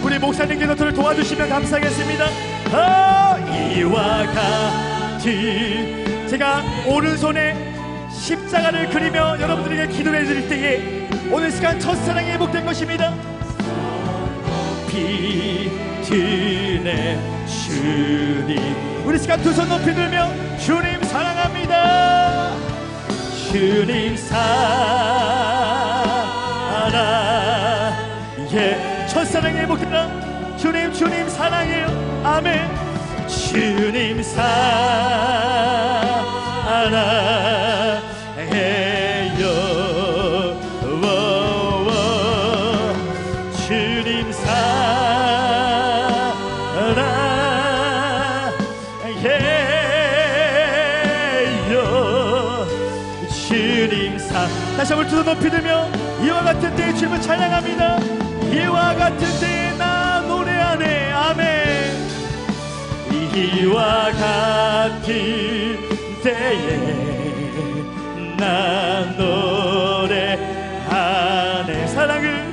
우리 목사님께서 저를 도와주시면 감사하겠습니다. 이와 같은. 제가 오른손에 십자가를 그리며 여러분들에게 기도를 해드릴 때에 오늘 시간 첫사랑이 회복된 것입니다. 비드네 주님. 우리 시간 두 손 높이 들며 주님 사랑합니다. 주님 사랑해. 첫사랑이 회복되라. 주님 주님 사랑해요. 아멘. 주님 사랑해요. 주님 사랑해요. 주님 사. 다시 한번 두 손 높이 들며 이와 같은 때에 주님을 찬양합니다. 이와 같은 때에 나 노래하네. 아멘. 이와 같은 때에 나 노래하네. 사랑을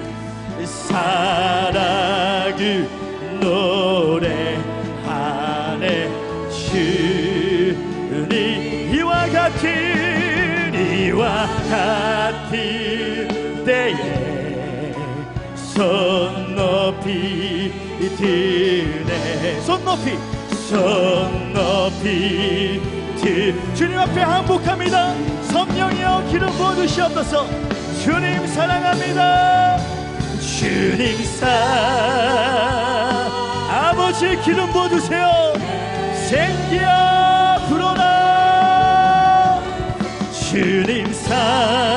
노래하네. 주님 이와 같은 때에 손 높이 드네. 손 높이 주님 앞에 항복합니다. 성령이여 기름 부어주시옵소서. 주님 사랑합니다. 주님 아버지 기름 부어주세요. 생기야 불어라. 주님 사랑해요.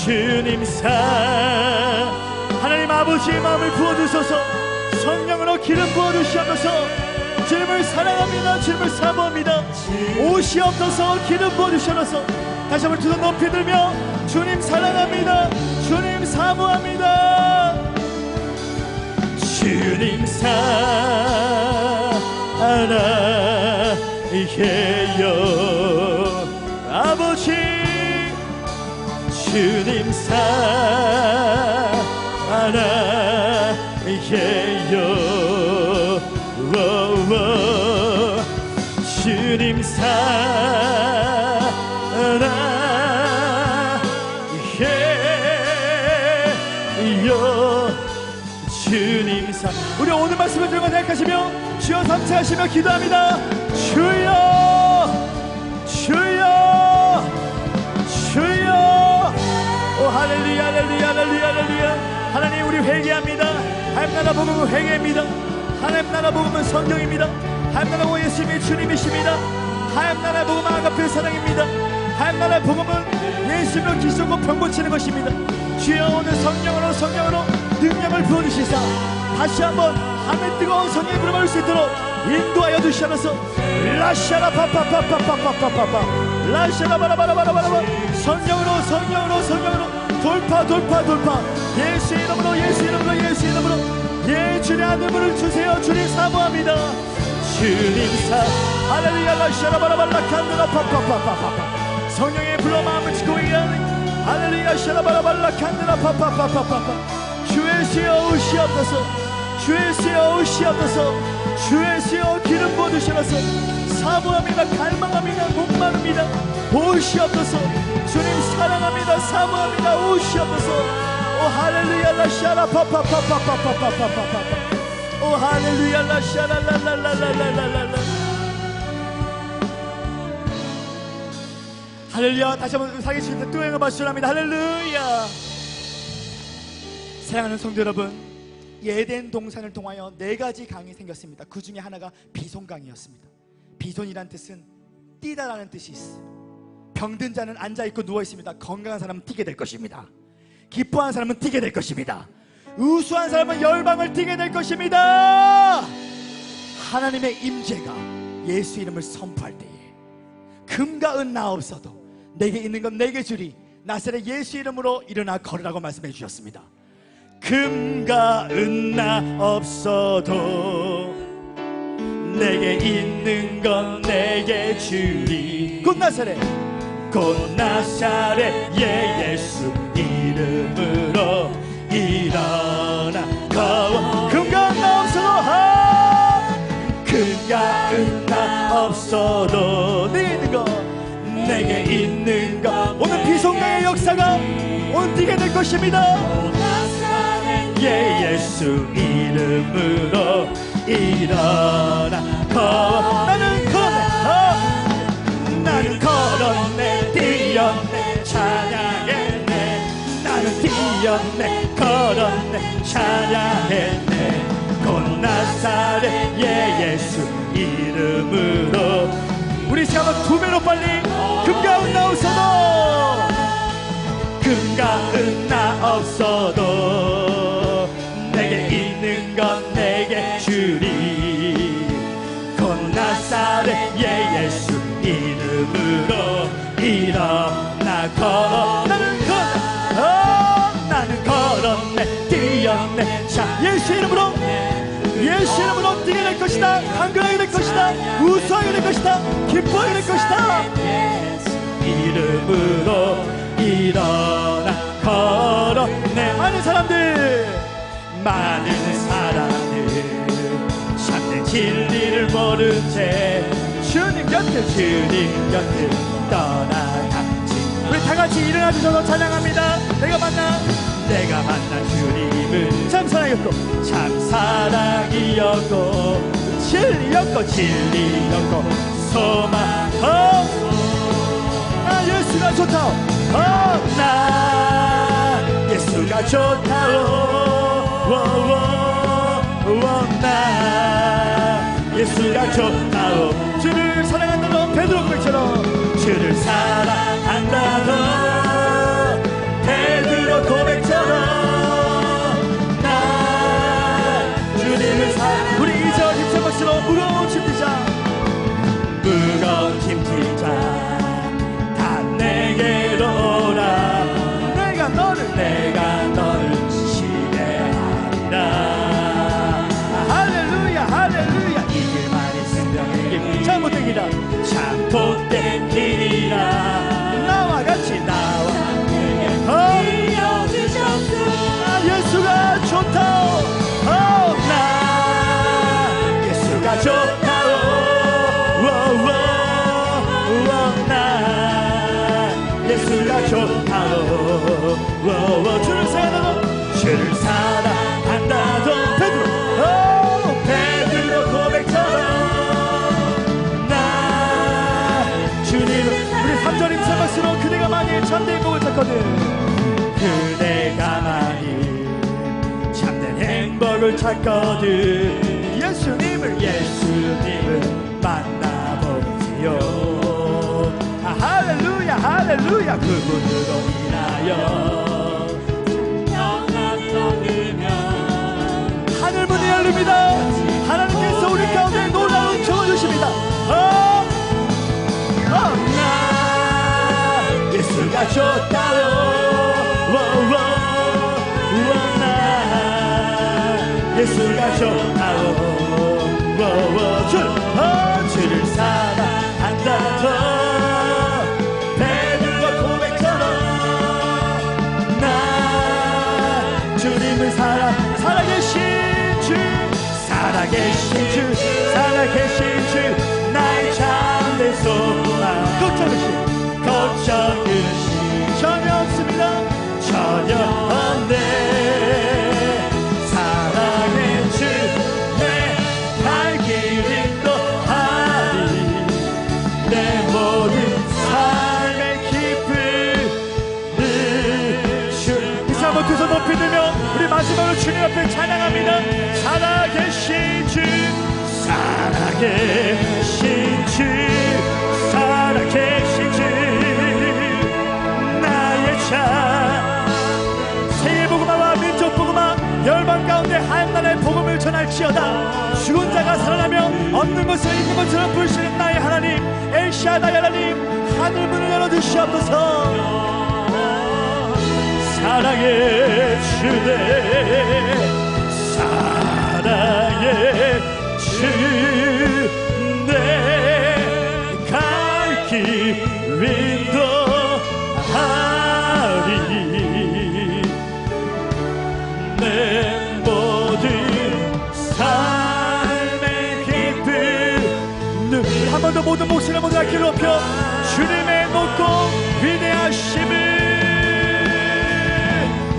주님 하나님 아버지의 마음을 부어주소서. 성령으로 기름 부어주시옵소서. 주님을 사랑합니다. 주님을 사모합니다. 오시옵소서. 기름 부어주시옵소서. 다시 한번 두 손 높이 들며 주님 사랑합니다. 주님 사모합니다. 주님 사랑해요. 아버지 주님 사랑해요. 주님 사랑해요. 주님 우리 오늘 말씀을 들고 생각하시며 주여 삼차하시며 기도합니다. 주여 주여 주여. 오 할렐루야 할렐루야 할렐루야 할렐루야. 하나님 우리 회개합니다. 하나님 나라 복음은 회개입니다. 하나님 나라 복음은 성경입니다. 하나님 나라 복음은 예수님이 주님이십니다. 하나님 나라 복음은 아가페 사랑입니다. 하나님 나라 복음은 예수님으로 기술고 병고치는 것입니다. 주여 오늘 성령으로 능력을 부어주시사 다시 한번 하늘 뜨거운 성령의 불을 받을 수 있도록 인도하여 주시면서 라샤라 파파파파파파파파 라샤라 바라바라바라바라. 성령으로 돌파 예수 이름으로 예 주님 아들을 주세요. 주님 사모합니다. 주님 할렐루야 라샤라 바라바라 칸드라 파파파파파. 성령의 불러 마음을 짓고 얘기하는 할렐루야 샤라바라발라 칸드라 파파파파파파. 주의 수여 오시옵소서. 주의 수여 오시옵소서. 주의 수여 기름 부어주시옵소서. 사모합니다. 갈망합니다. 목마릅니다. 오시옵소서. 주님 사랑합니다. 사모합니다. 오시옵소서. 오 할렐루야 라샤라 파파파파파파파파파파. 오 할렐루야 라샤라 라라라라라라라. 할렐루야. 다시 한번 사계실 때 뚜행을 맞추랍니다. 할렐루야. 사랑하는 성도 여러분, 예덴 동산을 통하여 4가지 강이 생겼습니다. 그 중에 하나가 비손강이었습니다. 비손이란 뜻은 뛰다라는 뜻이 있어요. 병든 자는 앉아있고 누워있습니다. 건강한 사람은 뛰게 될 것입니다. 기뻐하는 사람은 뛰게 될 것입니다. 우수한 사람은 열방을 뛰게 될 것입니다. 하나님의 임재가 예수 이름을 선포할 때에 금과 은 나 없어도 내게 있는 건 내게 주리. 나사렛 예수 이름으로 일어나 걸으라고 말씀해 주셨습니다. 금과 은 나 없어도 내게 있는 건 내게 주리. 곧 나사렛 예수 이름으로 일어나 걸어. 금과 은 나 없어도 금과 은 나 없어도 내게 있는 거 오늘 비송강의 역사가 오늘 뛰게 될 것입니다. 예수 이름으로 일어나 걸어. 나는 걸었네 뛰었네 찬양했네. 나는 뛰었네 걸었네 찬양했네. 곧 나사렛 예수 이름으로. 우리 시간은 2배로 빨리. 금과 은 나 없어도 금과 은 나 없어도 내게 있는 건 내게 주리. 곧 나사렛 예수 이름으로 일어나 걸어. 나는 걸었네 뛰었네. 자 예수 이름으로 뛰게 될 것이다. 강건하게 될 것이다. 우수하게 될 것이다. 기뻐하게 될 것이다. 이름으로 일어나 걸었네. 많은 사람들 참된 진리를 모른 채 주님 곁을 떠나갔지. 우리 다같이 일어나 주셔서 찬양합니다. 내가 만난 주님을 참 사랑이었고 진리였고 소망. 예수가 좋다. 나 예수가 좋다오. 나 예수가 좋다오. 주를 사랑한다던 베드로 고백처럼 주를 사랑한다던 베드로 고백처럼 나 주님을 우리 이제와 힘찬 박수로 무거운 짐 띠자 다 내게로 오라. 내가 너를 지배하리라. 할렐루야. 이 길만이 생명의 길 참못된 길이라. 나와 같이 예수가 좋다. 나 예수가 좋다. 예수가 좋다오. 주를 사랑한다던 베드로 고백처럼 나 주님을. 우리 3절 힘찬 박수로 그대가 많이 참된 행복을 찾거든. 그대가 많이 참된 행복을 찾거든. 예수님을 만나보세요. 할렐루야. 그분으로 인하여 영원히 얻으면 하늘문이 열립니다. 하나님께서 우리 가운데 놀라운 은총을 주십니다. 나 예수가 좋다오. 나 예수가 좋다오. 주를 사랑한다던 살아계신 주 살아계신 주 살아계신 주 나의 잠든 소망 걱정 의심 전혀 없습니다. 전혀 없네. 사랑의 주 내 갈 길 인도하리. 내 모든 삶의 기쁨을 주. 이 사람 두 손 높이 들며 우리 마지막으로 주님 앞에 찬양합니다. 살아계신 주 살아계신 주 살아계신 주 나의 자. 세계 복음화와 민족 복음화 열방 가운데 한나라의 복음을 전할지어다. 죽은 자가 살아나며 없는 것을 있는 것처럼 부르시는 나의 하나님 엘샤다이 하나님, 하늘 문을 열어주시옵소서. 사랑의 주네 사랑의 주네 갈 길 인도하리. 내 모든 삶의 기쁨. 한 번 더 모든 목소리를 모두 다 길을 높여 주님의 높고 위대하심을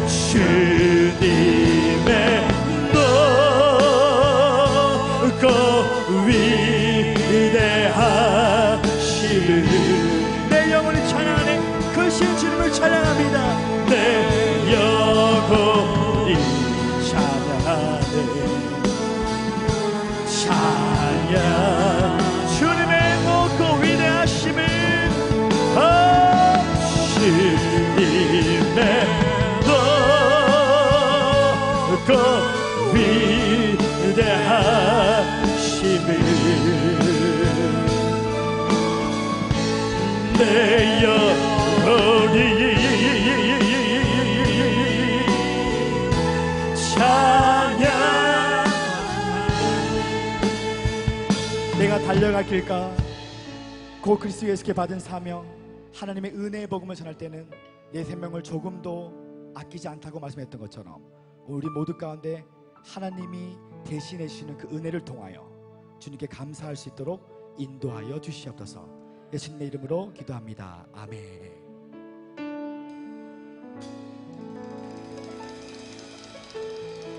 주님의 높고 위대하심을 내 영혼이 찬양하네. 그 신 주님을 찬양합니다. 내 영혼이 찬양하네. 찬양 주님의 높고 위대하심을 주님의 높고 위대하심을 내 영혼이 찬양. 내가 달려갈 길가 고 그리스도 예수께 받은 사명 하나님의 은혜의 복음을 전할 때는 내 생명을 조금도 아끼지 않다고 말씀했던 것처럼 우리 모두 가운데 하나님이 대신해 주시는 그 은혜를 통하여 주님께 감사할 수 있도록 인도하여 주시옵소서. 예수님의 이름으로 기도합니다. 아멘.